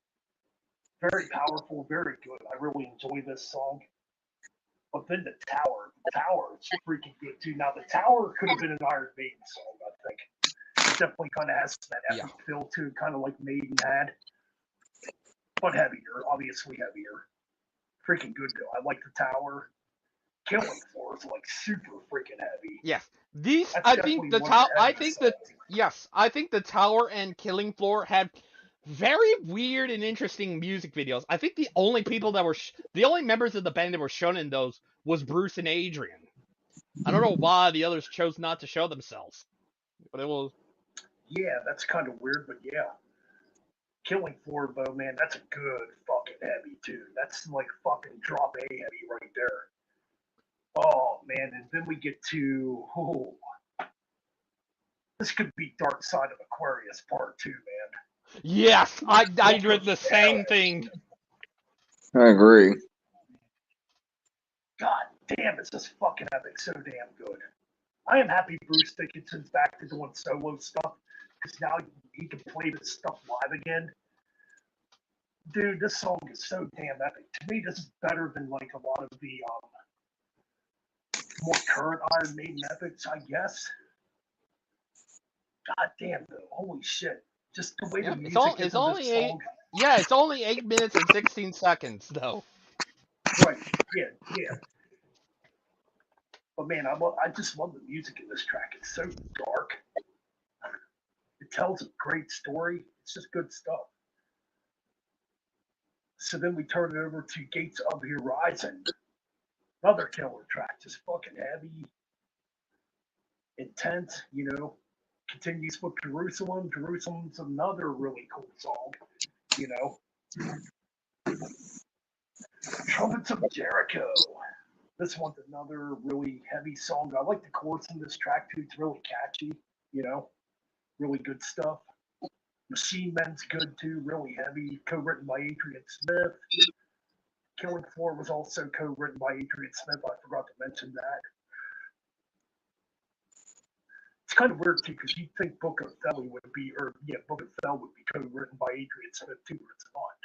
very powerful, very good. I really enjoy this song. But then the Tower is freaking good too. Now the Tower could have been an Iron Maiden song, I think. It definitely kind of has that Yeah. epic feel to it, kind of like Maiden had, but heavier, obviously heavier. Freaking good though. I like the Tower. Killing Floor is like super freaking heavy. Yes. These That's I think definitely the one of tower. the heaviest songs. Yes, I think the Tower and Killing Floor had very weird and interesting music videos. I think the only members of the band that were shown in those was Bruce and Adrian. I don't know why the others chose not to show themselves, but it was. Yeah, that's kind of weird, but yeah. Killing Floor, though, man, that's a good fucking heavy tune. That's like fucking drop A heavy right there. Oh man, and then we get to this could be Dark Side of Aquarius Part 2, man. Yes, I What read the the hell? same thing. I agree. God damn, it's just fucking epic, so damn good. I am happy Bruce Dickinson's back to doing solo stuff because now he can play this stuff live again. Dude, this song is so damn epic. To me, this is better than like a lot of the more current Iron Maiden epics, I guess. God damn, though. Holy shit. Just the way the Yep, music is in this song. it's only 8 minutes and 16 seconds though. Right. Yeah. But man, I just love the music in this track. It's so dark. It tells a great story. It's just good stuff. So then we turn it over to Gates of Horizon. Another killer track, just fucking heavy. intense, continues with Jerusalem. Jerusalem's another really cool song, you know. Trumpets of Jericho. This one's another really heavy song. I like the chorus in this track too. It's really catchy, you know, really good stuff. Machine Men's good too, really heavy, co-written by Adrian Smith. Killing Floor was also co-written by Adrian Smith. I forgot to mention that. It's kind of weird too, because you'd think Book of Feli would be, Book of Fel would be co-written by Adrian Smith too, but it's not.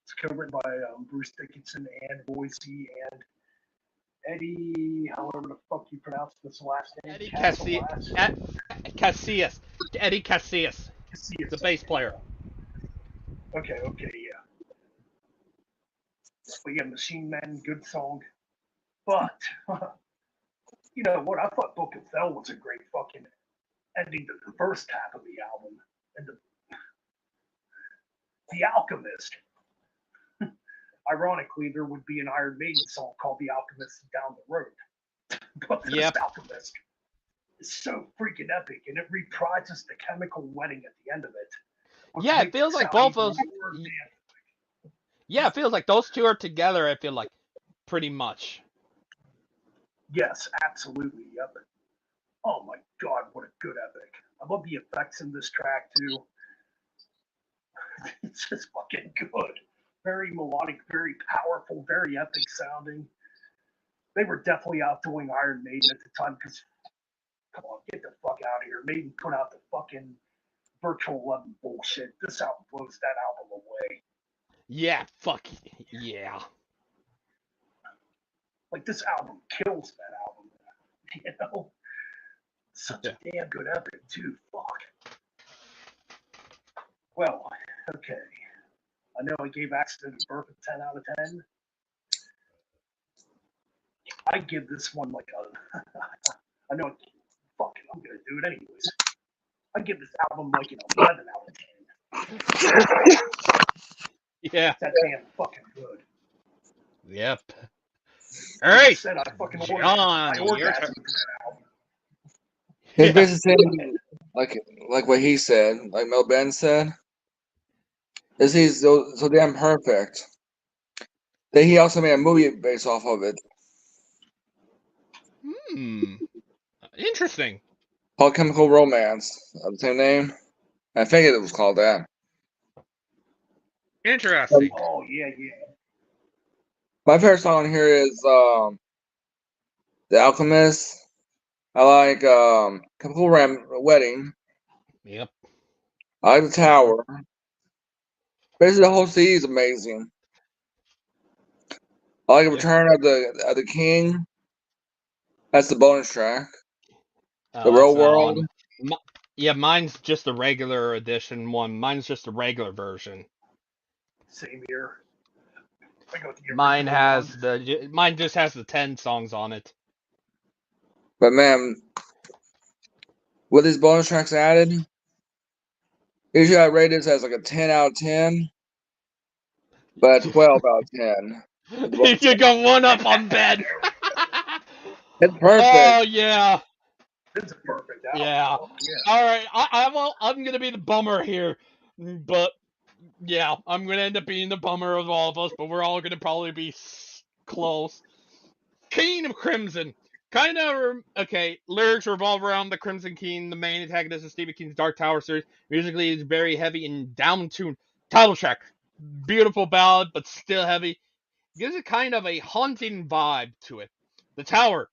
It's co-written by Bruce Dickinson and Boise and Eddie, however the fuck you pronounce this last name. Eddie Casillas. Eddie Casillas, the bass player. Okay, yeah. But yeah, Machine Men, good song. But, you know what? I thought Book of Fel was a great fucking ending to the first half of the album. And the Alchemist. Ironically, there would be an Iron Maiden song called The Alchemist Down the Road. But this Alchemist is so freaking epic, and it reprises the Chemical Wedding at the end of it. Yeah, it feels like both those. Yeah, it feels like those two are together. I feel like pretty much. Yes, absolutely. Yep. Oh my god, what a good epic! I love the effects in this track too. It's just fucking good. Very melodic, very powerful, very epic sounding. They were definitely outdoing Iron Maiden at the time because, come on, get the fuck out of here. Maiden put out the fucking Virtual 11 bullshit. This album blows that album away. Yeah, fuck yeah. Like, this album kills that album. You know? Such a damn good epic, too. Fuck. Well, okay. I know I gave Accident Birth a 10 out of 10. I give this one like a. I know, fuck it, I'm gonna do it anyways. I give this album like an 11 out of 10. Yeah. That damn fucking good. Yep. All right, Said I fucking John, I your orgasmed turn. to that album. It's basically saying, like what he said, like Mel Ben said. Is he's so damn perfect that he also made a movie based off of it Interesting. called Chemical Romance, of the same name. I think it was called that. Interesting. Oh yeah. My favorite song on here is The Alchemist. I like Chemical Wedding. Yep. I like The Tower. Basically, the whole CD is amazing. I like Return of the King. That's the bonus track. The Real World. Yeah, mine's just the regular edition one. Mine's just the regular version. Same here. I got the Mine original one. mine just has the 10 songs on it. But man, with these bonus tracks added, usually I rate this as like a 10 out of 10, but a 12 out of 10. You got one up on Ben. It's perfect. Oh yeah. It's a perfect album. Yeah. All right. I'm gonna be the bummer here, but yeah, I'm gonna end up being the bummer of all of us. But we're all gonna probably be close. King of Crimson. Kind of okay. Lyrics revolve around the Crimson King, the main antagonist of Stephen King's Dark Tower series. Musically, it's very heavy and down-tuned. Title track, beautiful ballad, but still heavy. Gives it kind of a haunting vibe to it. The Tower.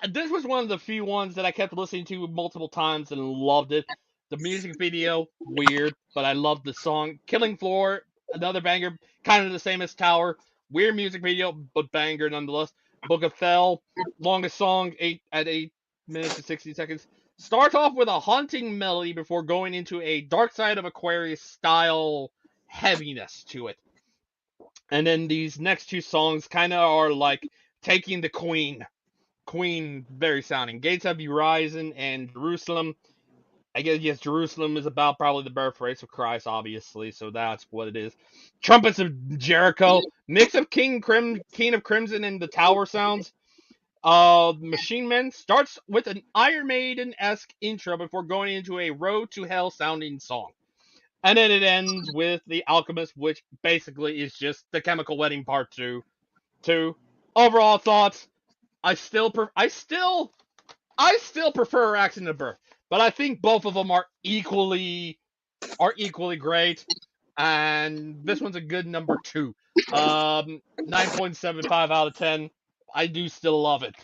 This was one of the few ones that I kept listening to multiple times and loved it. The music video, weird, but I loved the song. Killing Floor, another banger, kind of the same as Tower. Weird music video, but banger nonetheless. Book of Fell, longest song, 8 minutes and 60 seconds. Starts off with a haunting melody before going into a Dark Side of Aquarius style heaviness to it. And then these next two songs kind of are like taking the Queen, very sounding. Gates of Horizon and Jerusalem. I guess, yes, Jerusalem is about probably the birthplace of Christ, obviously, so that's what it is. Trumpets of Jericho. Mix of King of Crimson and the Tower sounds. Machine Man starts with an Iron Maiden-esque intro before going into a Road to Hell sounding song. And then it ends with The Alchemist, which basically is just the Chemical Wedding Part 2. Overall thoughts, I still prefer Accident of Birth, but I think both of them are equally great, and this one's a good number 2. 9.75 out of 10. I do still love it.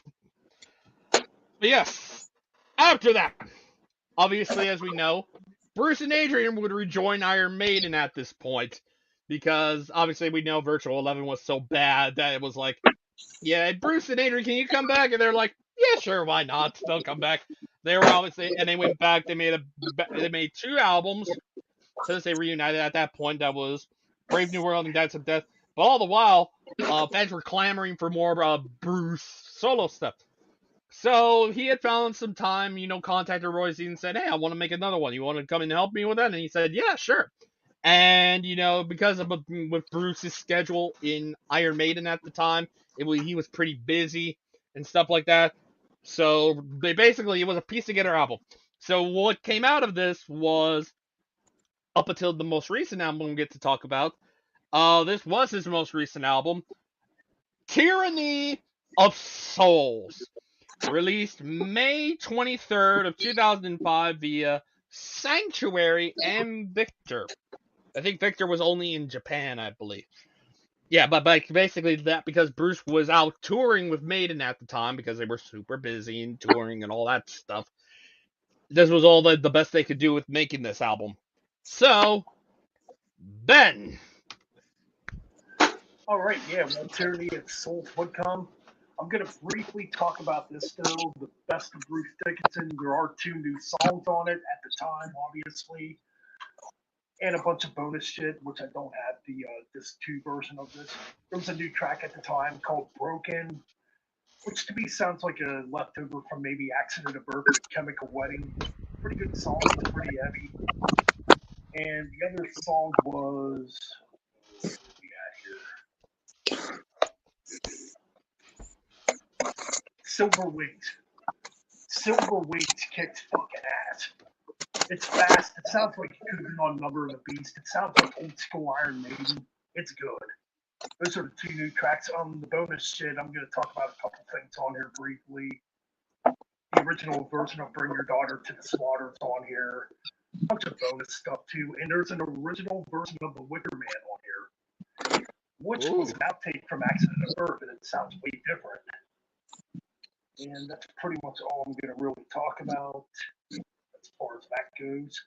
But yes, after that, obviously, as we know, Bruce and Adrian would rejoin Iron Maiden at this point, because obviously we know Virtual 11 was so bad that it was like, yeah, Bruce and Adrian, can you come back? And they're like, yeah, sure, why not? They'll come back. They were obviously, and they went back. They made 2 albums since they reunited at that point. That was Brave New World and Dance of Death. But all the while, fans were clamoring for more Bruce solo stuff. So he had found some time, contacted Royce and said, "Hey, I want to make another one. You want to come and help me with that?" And he said, "Yeah, sure." And because of with Bruce's schedule in Iron Maiden at the time, he was pretty busy and stuff like that. So it was a piece together album. So what came out of this was, up until the most recent album we get to talk about. This was his most recent album, Tyranny of Souls, released May 23rd of 2005 via Sanctuary and Victor. I think Victor was only in Japan, I believe. Yeah, but basically that because Bruce was out touring with Maiden at the time because they were super busy and touring and all that stuff. This was all the best they could do with making this album. So, Ben. All right, yeah, well, Tyranny of Souls would come. I'm going to briefly talk about this, though. The best of Bruce Dickinson. There are 2 new songs on it at the time, obviously, and a bunch of bonus shit, which I don't have the this 2 version of this. There was a new track at the time called Broken, which to me sounds like a leftover from maybe Accident of Birth or Chemical Wedding. Pretty good song. It's pretty heavy. And the other song was, what we got here? Silver Wings. Silver Wings kicks fucking ass. It's fast. It sounds like it could have been on Number of the Beast. It sounds like old school Iron Maiden. It's good. Those are the 2 new tracks. The bonus shit, I'm going to talk about a couple things on here briefly. The original version of Bring Your Daughter to the Slaughter is on here. A bunch of bonus stuff too. And there's an original version of The Wicker Man on here, which was an outtake from Accident of Birth, and it sounds way different. And that's pretty much all I'm going to really talk about as far as that goes.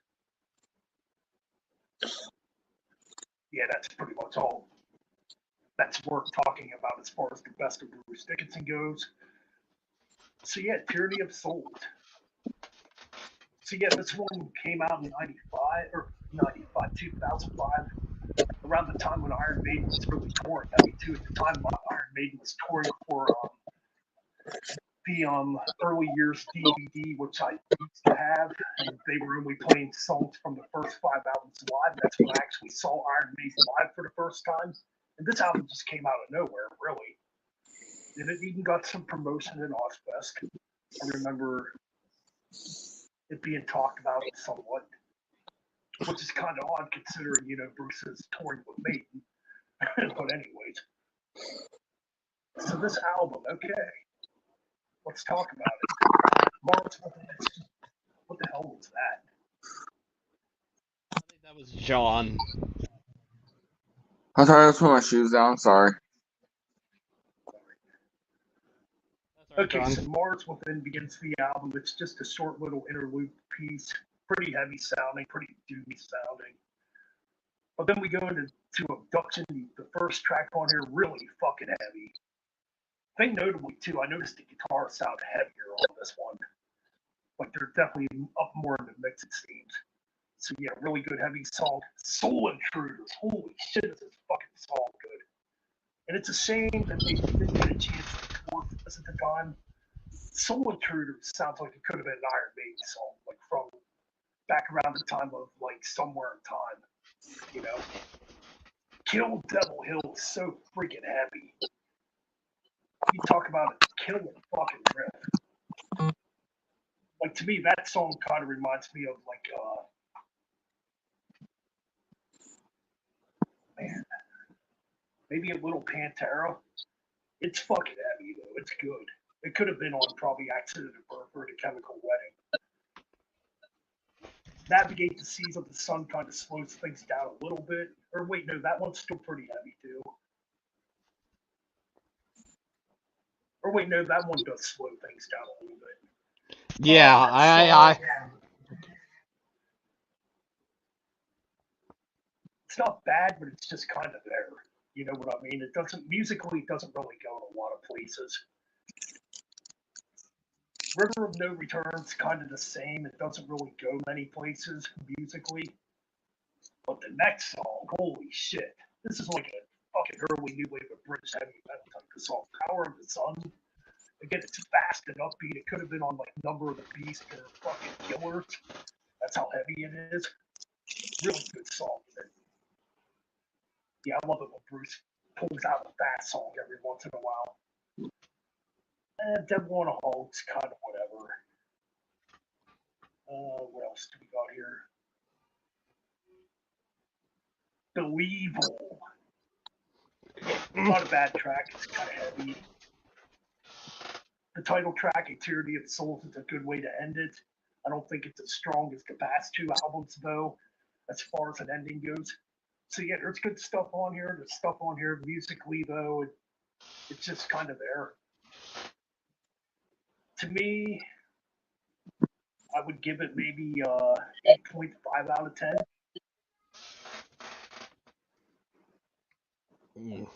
Yeah, that's pretty much all that's worth talking about as far as the best of Bruce Dickinson goes. So yeah, Tyranny of Souls. So yeah, this one came out in 95 or 95, 2005, around the time when Iron Maiden was really touring heavy too. At the time, Iron Maiden was touring for the early years DVD, which I used to have, and they were only playing songs from the first 5 albums live. That's when I actually saw Iron Maiden live for the first time. And this album just came out of nowhere, really. And it even got some promotion in Ozfest. I remember it being talked about somewhat, which is kind of odd considering, Bruce is touring with Maiden. But anyways, so this album, okay, let's talk about it. Mars, what the hell was that? I think that was John. I'm sorry, let's put my shoes down. Sorry. That's all right, Okay, John. so Mars Within begins the album. It's just a short little interlude piece, pretty heavy sounding, pretty doomy sounding. But then we go into Abduction, the first track on here, really fucking heavy. Thing notably too, I noticed the guitars sound heavier on this one. Like they're definitely up more in the mix, it seems. So yeah, really good heavy song. Soul Intruders. Holy shit, is this fucking song good. And it's a shame that they didn't get a chance to tour this at the time. Soul Intruders sounds like it could have been an Iron Maiden song, like from back around the time of like Somewhere in Time. Kill Devil Hill is so freaking heavy. You talk about a killer fucking riff. Like to me, that song kind of reminds me of like man, maybe a little Pantera. It's fucking heavy though. It's good. It could have been on probably Accident at Birth or The Chemical Wedding. Navigate the Seas of the Sun kind of slows things down a little bit. Or wait, no, that one's still pretty heavy too. Or wait, no, that one does slow things down a little bit. Yeah, That song, it's not bad, but it's just kind of there. You know what I mean? It doesn't musically, it doesn't really go in a lot of places. River of No Return's kind of the same. It doesn't really go many places musically. But the next song, holy shit. This is like a fucking early new wave of British heavy metal type of song. Power of the Sun. Again, it's fast and upbeat. It could have been on like Number of the Beast or fucking Killers. That's how heavy it is. Really good song. Yeah, I love it when Bruce pulls out a fast song every once in a while. Devil on a Hog's kind of whatever. What else do we got here? Believable. Not a bad track. It's kind of heavy. The title track, A Tyranny of Souls, is a good way to end it. I don't think it's as strong as the past two albums, though, as far as an ending goes. So, yeah, there's good stuff on here. There's stuff on here musically, though. It's just kind of there. To me, I would give it maybe 8.5 out of 10. Mm.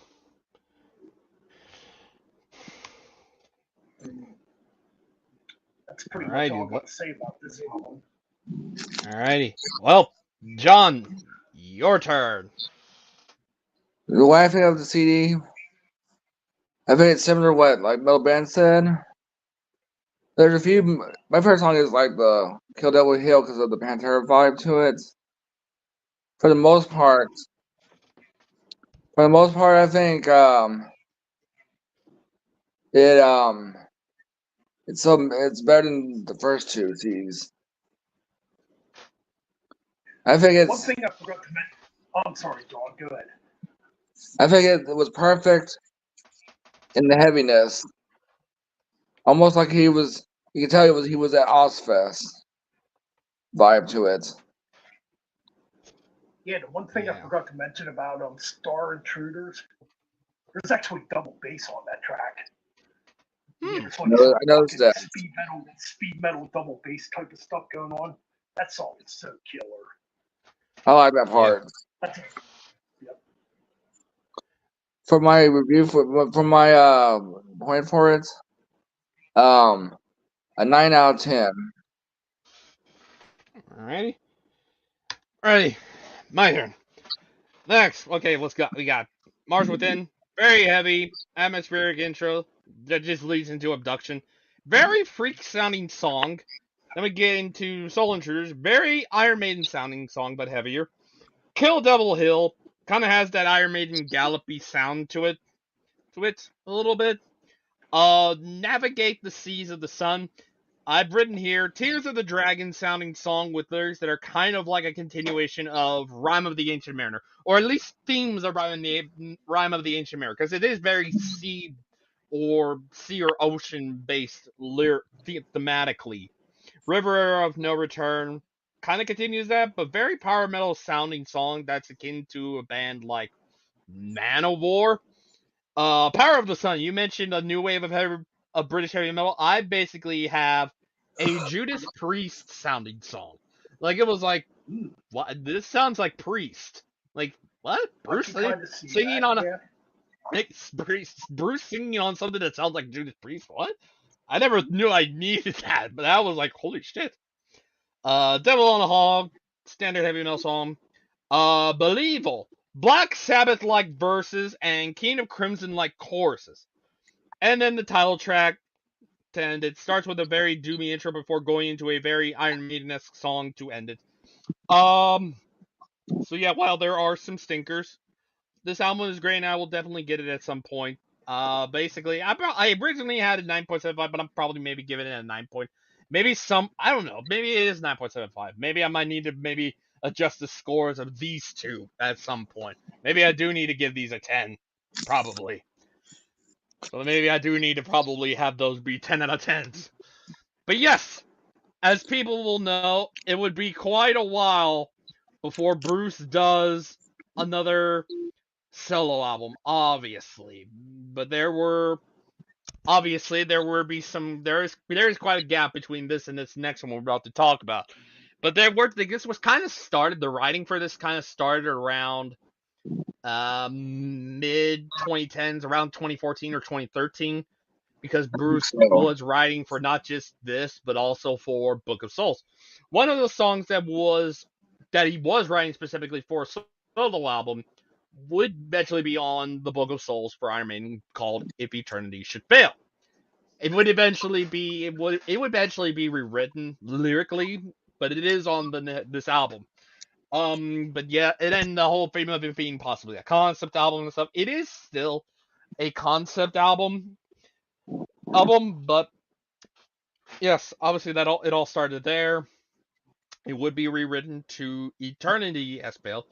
That's pretty much all Alrighty, I've got to say about this album. alrighty. Well, John, your turn. The way I think of the CD, I think it's similar to what like Mel Ben said. There's a few. My first song is like the Kill Devil Hill because of the Pantera vibe to it. For the most part, I think it it's better than the first two CDs. I think One it's thing I forgot to mention. Oh, I'm sorry, Dawn. Go ahead. I think it was perfect in the heaviness. Almost like he was. You can tell he was at Ozfest vibe to it. Yeah, the one thing I Yeah. forgot to mention about Star Intruders, there's actually double bass on that track. Yeah, Hmm. there's like some I noticed fucking that. speed metal double bass type of stuff going on. That song is so killer. I like that Yeah. part. That's a, yep. For my review for my point for it, um, a 9 out of 10. Alrighty. Alrighty. My turn. Next, okay, let's go. We got Mars Within. Very heavy, atmospheric intro that just leads into Abduction. Very freak sounding song. Then we get into Soul Intruders. Very Iron Maiden sounding song, but heavier. Kill Devil Hill kind of has that Iron Maiden gallopy sound to it. A little bit. Navigate the Seas of the Sun. I've written here Tears of the Dragon sounding song with lyrics that are kind of like a continuation of Rhyme of the Ancient Mariner, or at least themes of Rhyme of the Ancient Mariner, because it is very sea or ocean based thematically. River of No Return kind of continues that, but very power metal sounding song that's akin to a band like Manowar. Power of the Sun. You mentioned a new wave of British heavy metal. I basically have a Judas Priest sounding song. Like it was like, what? This sounds like Priest. Like what? I can kind of see Singing that. on a Yeah. Bruce singing on something that sounds like Judas Priest. What? I never knew I needed that, but that was like, holy shit. Devil on a Hog, standard heavy metal song. Believal, Black Sabbath like verses and King of Crimson like choruses. And then the title track, and it starts with a very doomy intro before going into a very Iron Maiden-esque song to end it. So yeah, while there are some stinkers, this album is great and I will definitely get it at some point. Basically, I originally had a 9.75, but I'm probably maybe giving it a 9 point. Maybe some, I don't know. Maybe it is 9.75. Maybe I might need to maybe adjust the scores of these two at some point. Maybe I do need to give these a 10, probably. So maybe I do need to probably have those be 10 out of 10s. But yes, as people will know, it would be quite a while before Bruce does another solo album, obviously. But there will be some there is quite a gap between this and this next one we're about to talk about. But this was kind of started, the writing for this kind of started around mid 2010s, around 2014 or 2013, because Bruce So, was writing for not just this but also for Book of Souls. One of the songs that he was writing specifically for a solo album would eventually be on the Book of Souls for Iron Maiden, called If Eternity Should Fail. It would eventually be rewritten lyrically, but it is on this album. But yeah, and then the whole theme of it being possibly a concept album and stuff. It is still a concept album, but yes, obviously it all started there. It would be rewritten to Eternity Espel,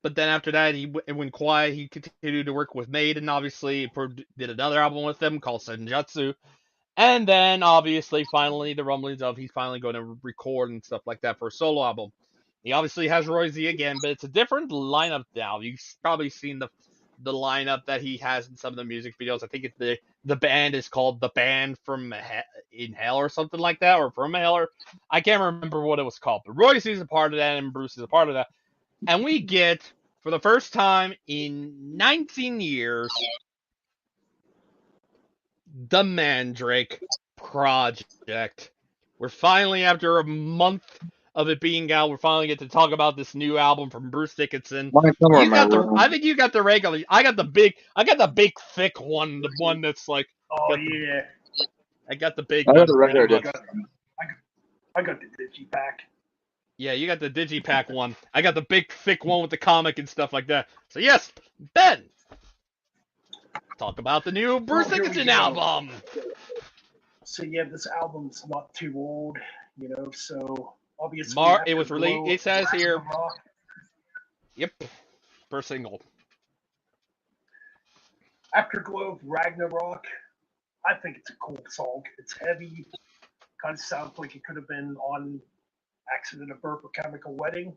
but then after that, it went quiet. He continued to work with Maiden, obviously, did another album with them called Senjutsu. And then, obviously, finally, the rumblings of he's finally going to record and stuff like that for a solo album. He obviously has Roy Z again, but it's a different lineup now. You've probably seen the lineup that he has in some of the music videos. I think the band is called the Band from in Hell or something like that, or From Hell, or I can't remember what it was called. But Roy Z is a part of that, and Bruce is a part of that. And we get, for the first time in 19 years, the Mandrake project. We're finally, after a month of it being out, we're finally get to talk about this new album from Bruce Dickinson. mine's somewhere in my room. I think you got the regular. I got the big thick one, the one that's like, Oh got the, yeah, I got the big I got one, the pretty regular I much. got, edition. I got the digipack. Yeah, you got the Digipack one. I got the big thick one with the comic and stuff like that. So yes, Ben, talk about the new Bruce Well, here we Dickinson go. album. So yeah, this album's not too old, So obviously It after was released. Glow It says here. Ragnarok, Yep, first single. I think it's a cool song. It's heavy. Kind of sounds like it could have been on Accident of Birth or Chemical Wedding.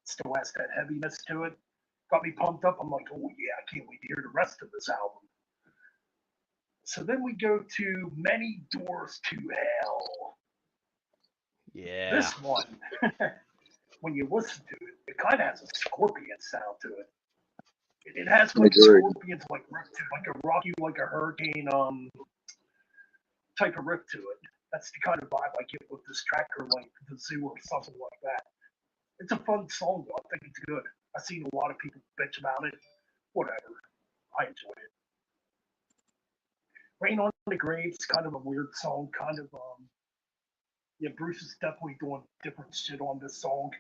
Still has that heaviness to it. Got me pumped up. I'm like, oh yeah, I can't wait to hear the rest of this album. So then we go to Many Doors to Hell. Yeah. This one, when you listen to it, it kind of has a scorpion sound to it. It has like scorpions, like a rocky, like a hurricane type of riff to it. That's the kind of vibe I get with this track, or like the zoo or something like that. It's a fun song though. I think it's good. I've seen a lot of people bitch about it. Whatever. I enjoy it. Rain on the Grave's kind of a weird song, kind of yeah, Bruce is definitely doing different shit on this song.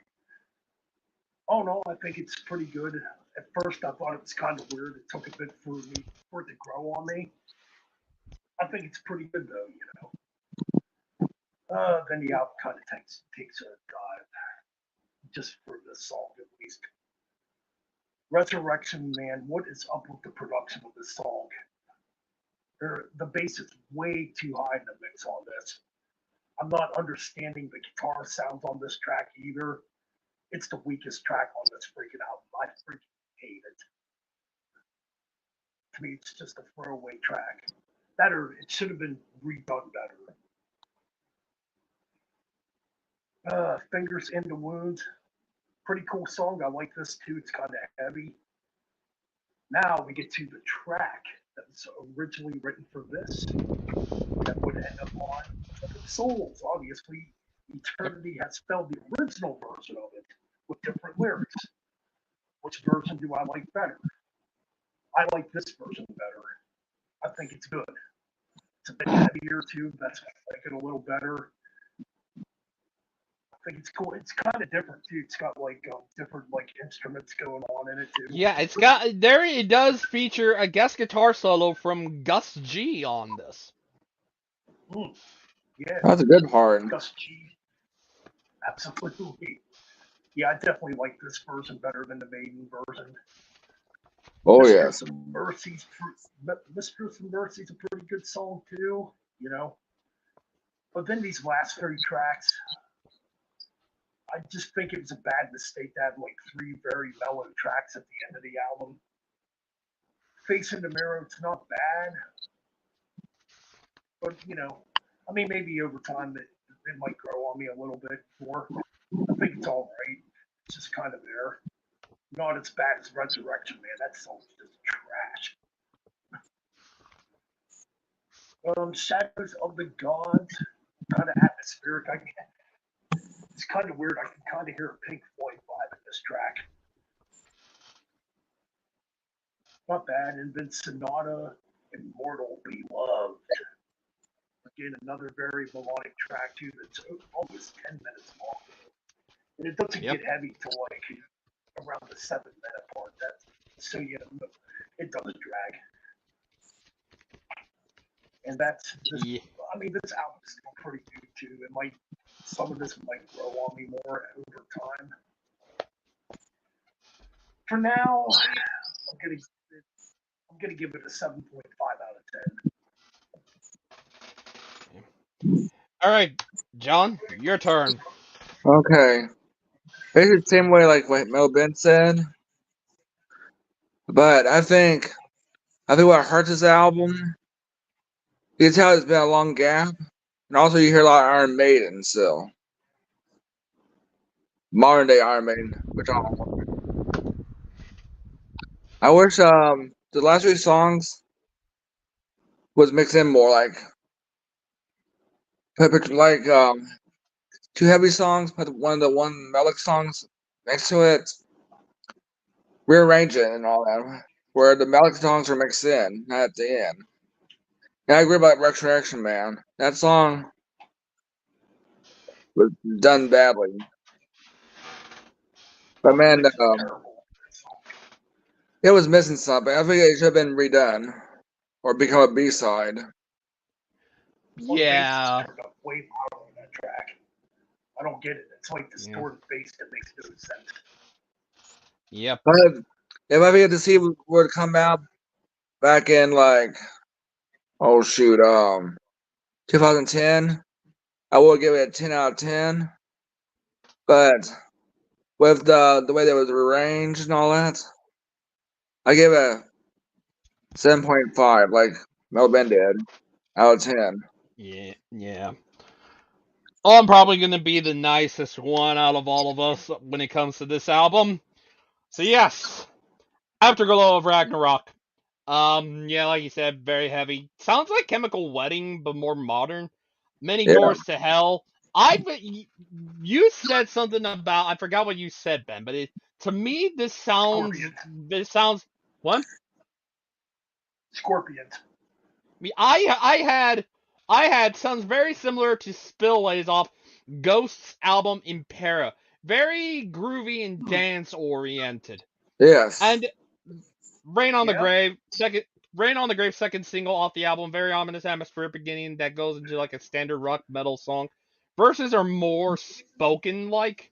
Oh no, I think it's pretty good. At first I thought it was kind of weird. It took a bit for it to grow on me. I think it's pretty good though. Then the album kind of takes a dive, just for this song at least. Resurrection, man, what is up with the production of this song? The bass is way too high in the mix on this. I'm not understanding the guitar sounds on this track either. It's the weakest track on this freaking album. I freaking hate it. To me, it's just a throwaway track. Better, it should have been redone better. Fingers in the Wound. Pretty cool song. I like this too. It's kind of heavy. Now we get to the track that was originally written for this. That would end up on Souls. Obviously, Eternity has spelled the original version of it with different lyrics. Which version do I like better? I like this version better. I think it's good. It's a bit heavier too. That's I like it a little better. I think it's cool. It's kind of different too. It's got like different like instruments going on in it too. Yeah, it's got there. It does feature a guest guitar solo from Gus G on this. Mm, yeah, That's a good part. Gus G. Absolutely. Yeah, I definitely like this version better than the Maiden version. Oh Mistress yes. of Mercy's Mistress of Mercy's a pretty good song too, you know. But then these last three tracks, I just think it was a bad mistake to have like three very mellow tracks at the end of the album. Facing the Mirror, it's not bad, but you know, I mean, maybe over time it might grow on me a little bit more. I think it's all right. It's just kind of there. Not as bad as Resurrection, man. That song's just trash. Shadows of the Gods, kind of atmospheric. It's kind of weird. I can kind of hear a Pink Floyd vibe in this track. Not bad. And then Sonata, Immortal Beloved. Again, another very melodic track too. That's almost 10 minutes long, and it doesn't Yep. get heavy till like around the 7 minute part. That so you know it doesn't drag. And that's just, Yeah. I mean, this album's still pretty good too. Some of this might grow on me more over time. For now, I'm gonna give it a 7.5 out of 10. All right, John, your turn. Okay. It's the same way like what Mel Ben said, but I think what hurts this album, you can tell it's been a long gap, and also you hear a lot of Iron Maiden still, modern day Iron Maiden, which I wish the last three songs was mixed in more like two heavy songs, put one melodic songs next to it, rearrange it and all that, where the melodic songs are mixed in, not at the end. And I agree about Resurrection Man. That song was done badly. But Oh, man, it's terrible. it was missing something. I think it should have been redone or become a B side. Well, the bass is Yeah. turned up way louder on that track. I don't get it. It's like Yeah. distorted bass that makes no sense. Yep. But if I get to see where it come out back in like oh shoot 2010, I would give it a 10 out of 10. But with the way that was arranged and all that, I give it a 7.5, like Mel Ben did, out of 10. Yeah. Yeah. I'm probably gonna be the nicest one out of all of us when it comes to this album. So yes, Afterglow of Ragnarok. Yeah, like you said, very heavy. Sounds like Chemical Wedding, but more modern. Many Yeah, Doors to Hell. You said something about I forgot what you said, Ben, but to me Scorpions. this sounds what? Scorpions. I mean, I had sounds very similar to Spillways off Ghost's album Impera. Very groovy and dance oriented. yes, And Rain on the Yeah. Grave, second Rain on the Grave second single off the album, very ominous atmosphere beginning that goes into like a standard rock metal song. Verses are more spoken like.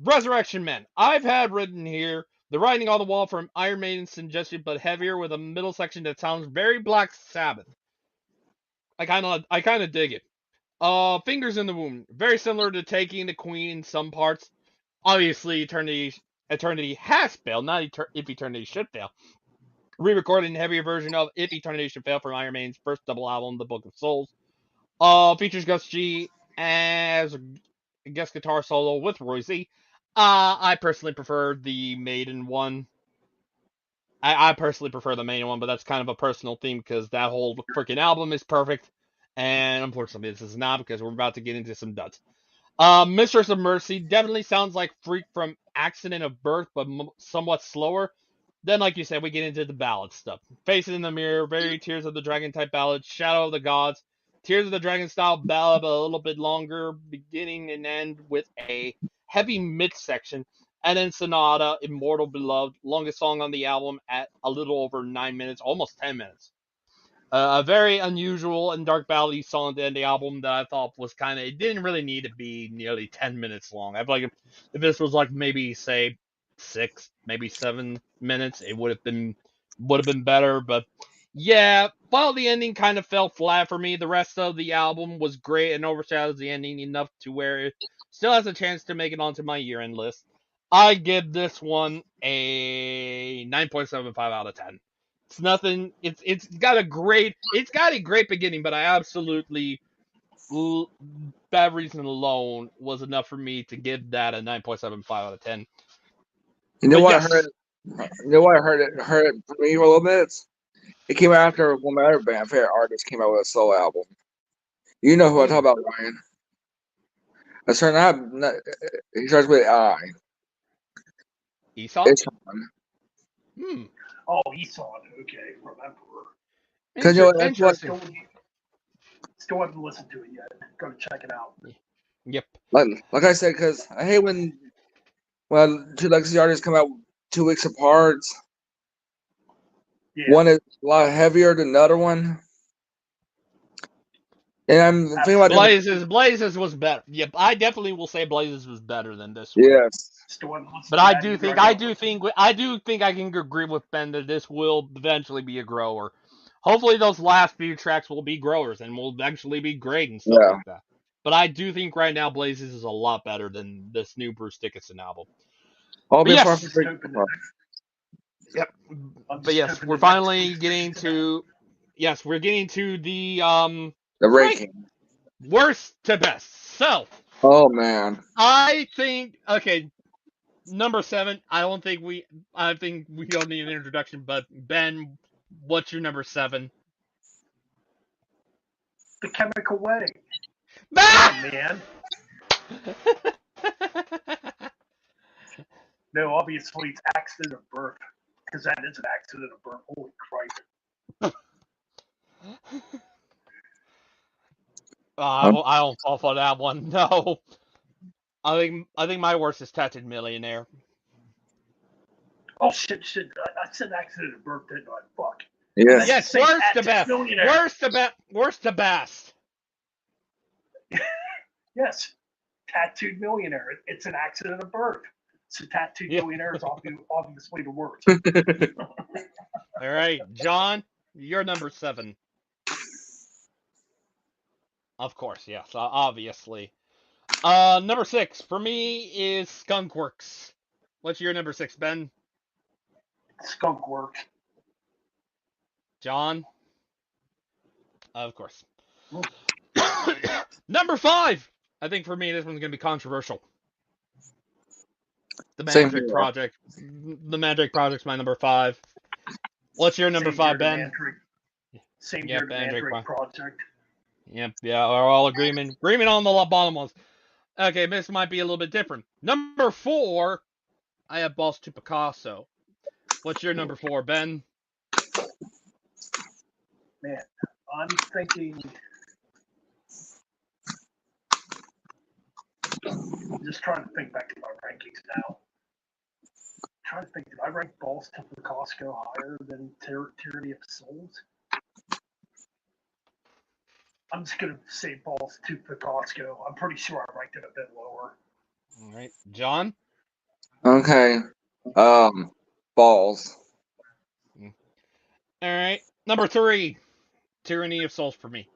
Resurrection Men. I've had written here the writing on the wall from Iron Maiden suggested but heavier with a middle section that sounds very Black Sabbath. I kinda dig it. Fingers in the Wound. Very similar to Taking the Queen in some parts. Obviously Eternity has failed, not if Eternity should fail. Re-recorded in heavier version of If Eternity Should Fail from Iron Maiden's first double album, The Book of Souls. Features Gus G as a guest guitar solo with Roy Z. I personally prefer the Maiden one. I personally prefer the Maiden one, but that's kind of a personal theme because that whole freaking album is perfect. And unfortunately, this is not because we're about to get into some duds. Mistress of Mercy definitely sounds like Freak from Accident of Birth, but somewhat slower. Then, like you said, we get into the ballad stuff. Faces in the Mirror, very Tears of the Dragon type ballad. Shadow of the Gods, Tears of the Dragon style ballad, but a little bit longer, beginning and end with a heavy midsection, and then Sonata, Immortal Beloved, longest song on the album at a little over 9 minutes, almost 10 minutes. A very unusual and dark ballady song to end the album that I thought was kind of, it didn't really need to be nearly 10 minutes long. I feel like if this was like maybe say 6, maybe 7 minutes, it would have been better. But yeah, while the ending kind of fell flat for me, the rest of the album was great and overshadows the ending enough to where it still has a chance to make it onto my year-end list. I give this one a 9.75 out of 10. It's nothing. It's got a great beginning, but I absolutely that reason alone was enough for me to give that a 9.75 out of 10. You know But what I yes, heard? You know what I heard it for me for a little bit? It came out after one of my other band favorite artists came out with a solo album. You know who I talk about, Ryan. A certain he starts with I. Esau. It's fun. Hmm. Oh, Esau. Okay, from Emperor. Because you know what, that's what Interesting. Still haven't listened to it yet. Go to check it out. Yep. like I said, because I hate when two legacy artists come out 2 weeks apart. Yeah, One is a lot heavier than the other one. And I'm thinking about them. Blazes was better. Yep, I definitely will say Blazes was better than this one. Yes. still haven't listened But to I that do either. think I I gotta do listen. think I do think I can agree with Ben that this will eventually be a grower. Hopefully those last few tracks will be growers and will eventually be great and stuff Yeah. like that. But I do think right now Blazes is a lot better than this new Bruce Dickinson album. All But before I'm yes, just hoping the yep. I'm But just yes, hoping we're the next finally Bruce getting Dickinson album. to the the rank ranking. worst to best. So Oh man. I think okay, number 7. I think we don't need an introduction. But Ben, what's your number 7? The Chemical Wedding. Come Ah! on, man. No, obviously it's accident of birth because that is an accident of birth. Holy Christ! I Um, don't fall for that one. No, I think my worst is Tattooed Millionaire. Oh shit! I said accident of birth, didn't I? Fuck. I meant yes. to Yes, say worst to Tattooed best. Millionaire. Worst to best. Yes, Tattooed Millionaire. It's an accident of birth. So Tattooed Yeah. Millionaire is obviously the worst. All right, John, you're number 7. Of course, yes, obviously. Number 6 for me is Skunkworks. What's your number 6, Ben? Skunk work. John? Of course. Number 5. I think for me this one's gonna be controversial. The Same Mandrake here. Project. The Mandrake Project's my number 5. What's your number Same here 5, to Ben? Mandrake. Same here Yep, to Mandrake Mandrake Project. Project. Yep, yeah, we're all agreement on the bottom ones. Okay, this might be a little bit different. Number 4, I have Balls to Picasso. What's your number 4, Ben? Man, I'm thinking. I'm just trying to think back to my rankings now. Trying to think, did I rank Balls to Picasso higher than Tyranny of Souls? I'm just gonna say Balls to Picasso. I'm pretty sure I ranked it a bit lower. All right, John. Okay. Balls. All right, number 3, Tyranny of Souls for me.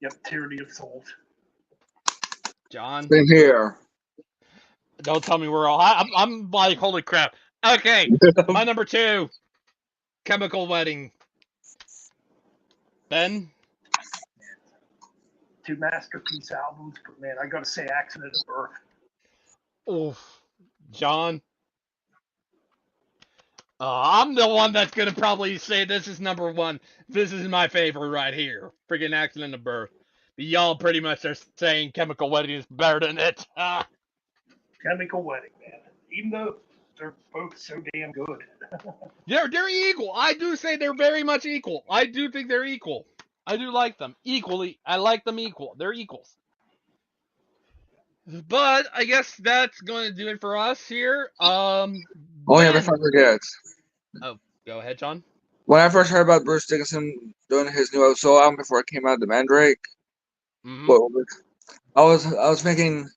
Yep, Tyranny of Souls. John, Same here. don't tell me we're all. I'm like, holy crap. Okay, my number 2, Chemical Wedding. Ben. Two masterpiece albums, but man, I gotta say Accident of Birth. Oof. John. I'm the one that's gonna probably say this is number 1. This is my favorite right here. Freaking Accident of Birth. But y'all pretty much are saying Chemical Wedding is better than it. Chemical Wedding, man. Even though they're both so damn good. They're equal. I do say they're very much equal. I do think they're equal. I do like them equally. I like them equal. They're equals. But I guess that's going to do it for us here. Oh yeah, before Ben. I forget. Oh, go ahead, John. When I first heard about Bruce Dickinson doing his new solo album before it came out, the Mandrake, Mm-hmm. what I was thinking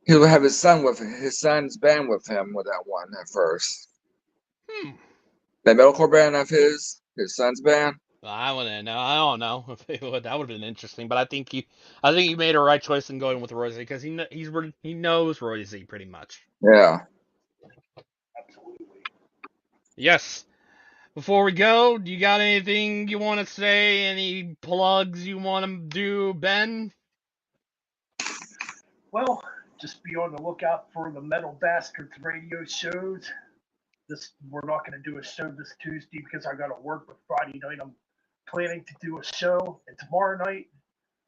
he would have his son's band with him with that one at first. Hmm. That metalcore band of his son's band. I wouldn't know. I don't know. That would have been interesting. But I think he made a right choice in going with Rosie because he knows Rosie pretty much. Yeah. Absolutely. Yes. Before we go, do you got anything you want to say? Any plugs you want to do, Ben? Well, just be on the lookout for the Metal Bastards radio shows. We're not going to do a show this Tuesday because I got to work, but Friday night I'm planning to do a show, and tomorrow night,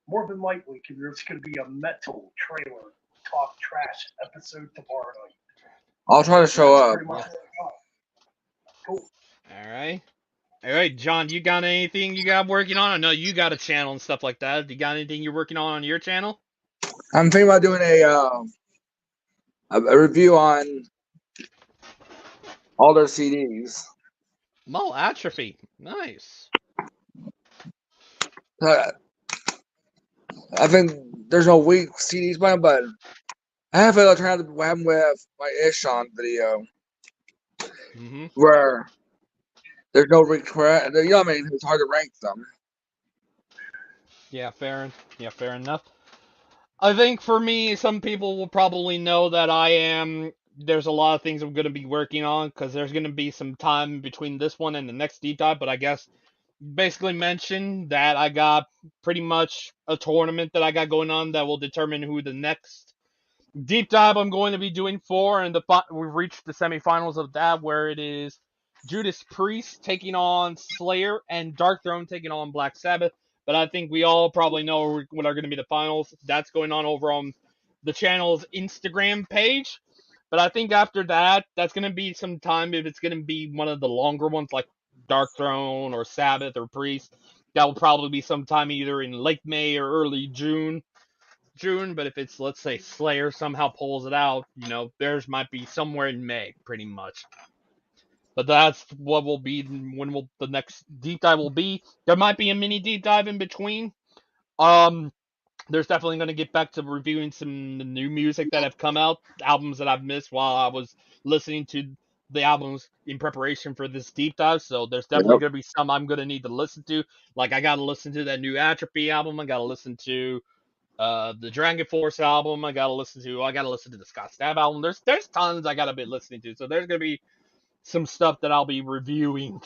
more than likely, there's going to be a metal trailer talk trash episode tomorrow night. I'll try to So show that's up. pretty much what I got. Cool. All right. All right, John, you got anything you got working on? I know you got a channel and stuff like that. You got anything you're working on your channel? I'm thinking about doing a review on all their CDs. Mo Atrophy. Nice. Uh, I think there's no weak CDs by them, but I have an alternative what happened with my Ishon video Mm-hmm. where there's no regret. You know what I mean? It's hard to rank them. Yeah, fair enough. I think for me, some people will probably know that I am. There's a lot of things I'm going to be working on because there's going to be some time between this one and the next deep dive. But I guess basically mention that I got pretty much a tournament that I got going on that will determine who the next deep dive I'm going to be doing for, and we've reached the semifinals of that, where it is Judas Priest taking on Slayer and Dark Throne taking on Black Sabbath. But I think we all probably know what are going to be the finals. That's going on over on the channel's Instagram page. But I think after that, that's going to be some time. If it's going to be one of the longer ones, like Dark Throne or Sabbath or Priest, that will probably be sometime either in late May or early June, but if it's, let's say, Slayer somehow pulls it out, theirs might be somewhere in May, pretty much. But that's what will be when the next deep dive will be. There might be a mini deep dive in between. Um, there's definitely going to get back to reviewing some new music that have come out, albums that I've missed while I was listening to the albums in preparation for this deep dive. So there's definitely Yep. going to be some I'm going to need to listen to. Like I got to listen to that new Atrophy album. I got to listen to the Dragon Force album. I gotta listen to. I gotta listen to the Scott Stapp album. There's tons I gotta be listening to. So there's gonna be some stuff that I'll be reviewing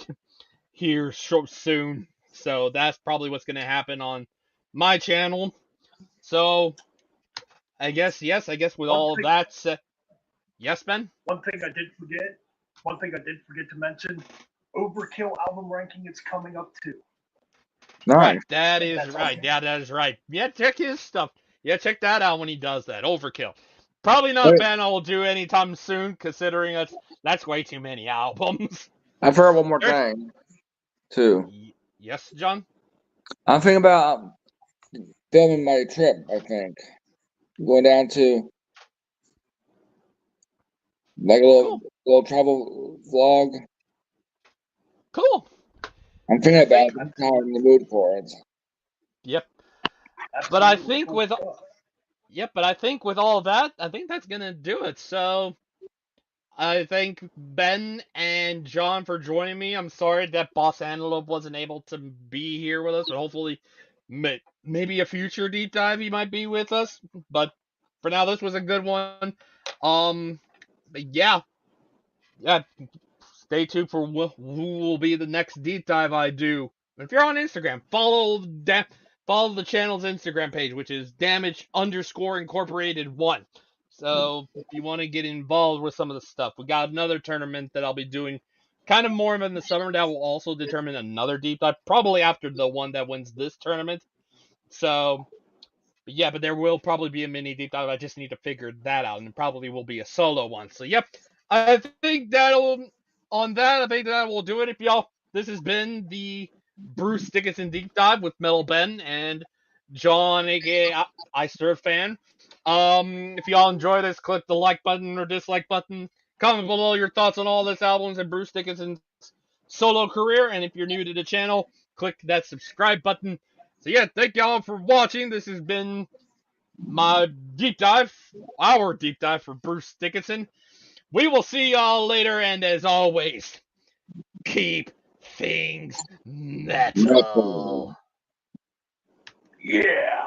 here soon. So that's probably what's gonna happen on my channel. So I guess yes. I guess with One all of thing, that said, yes, Ben. one thing I did forget. One thing I did forget to mention. Overkill album ranking is coming up too. Nice. Right, that And is that's right. Yeah, that is right. Yeah, check his stuff. Yeah, check that out when he does that. Overkill. Probably not a Wait, band I'll do anytime soon, considering that's way too many albums. I've heard one more There's, thing too. yes, John. I'm thinking about filming my trip. I think going down to like a Cool, little travel vlog. cool. I'm I thinking about think. it. I'm kind of in the mood for it. Yep. But I absolutely think cool with stuff. yep. But I think with all that, I think that's gonna do it. So I thank Ben and John for joining me. I'm sorry that Boss Antelope wasn't able to be here with us, but hopefully, maybe a future deep dive he might be with us. But for now, this was a good one. Um, but yeah. Stay tuned for who will be the next deep dive I do. If you're on Instagram, follow the channel's Instagram page, which is damage_incorporated 1. So if you want to get involved with some of the stuff, we got another tournament that I'll be doing kind of more of in the summer that will also determine another deep dive, probably after the one that wins this tournament. So but there will probably be a mini deep dive. I just need to figure that out, and it probably will be a solo one. So, yep, I think that'll on that. I think that will do it. If y'all, this has been the Bruce Dickinson Deep Dive with Metal Ben and John, aka I Serve Fan. If y'all enjoy this, click the like button or dislike button. Comment below your thoughts on all this albums and Bruce Dickinson's solo career. And if you're new to the channel, click that subscribe button. So yeah, thank y'all for watching. This has been my deep dive, our deep dive for Bruce Dickinson. We will see y'all later, and as always, keep things metal. Metal. Yeah.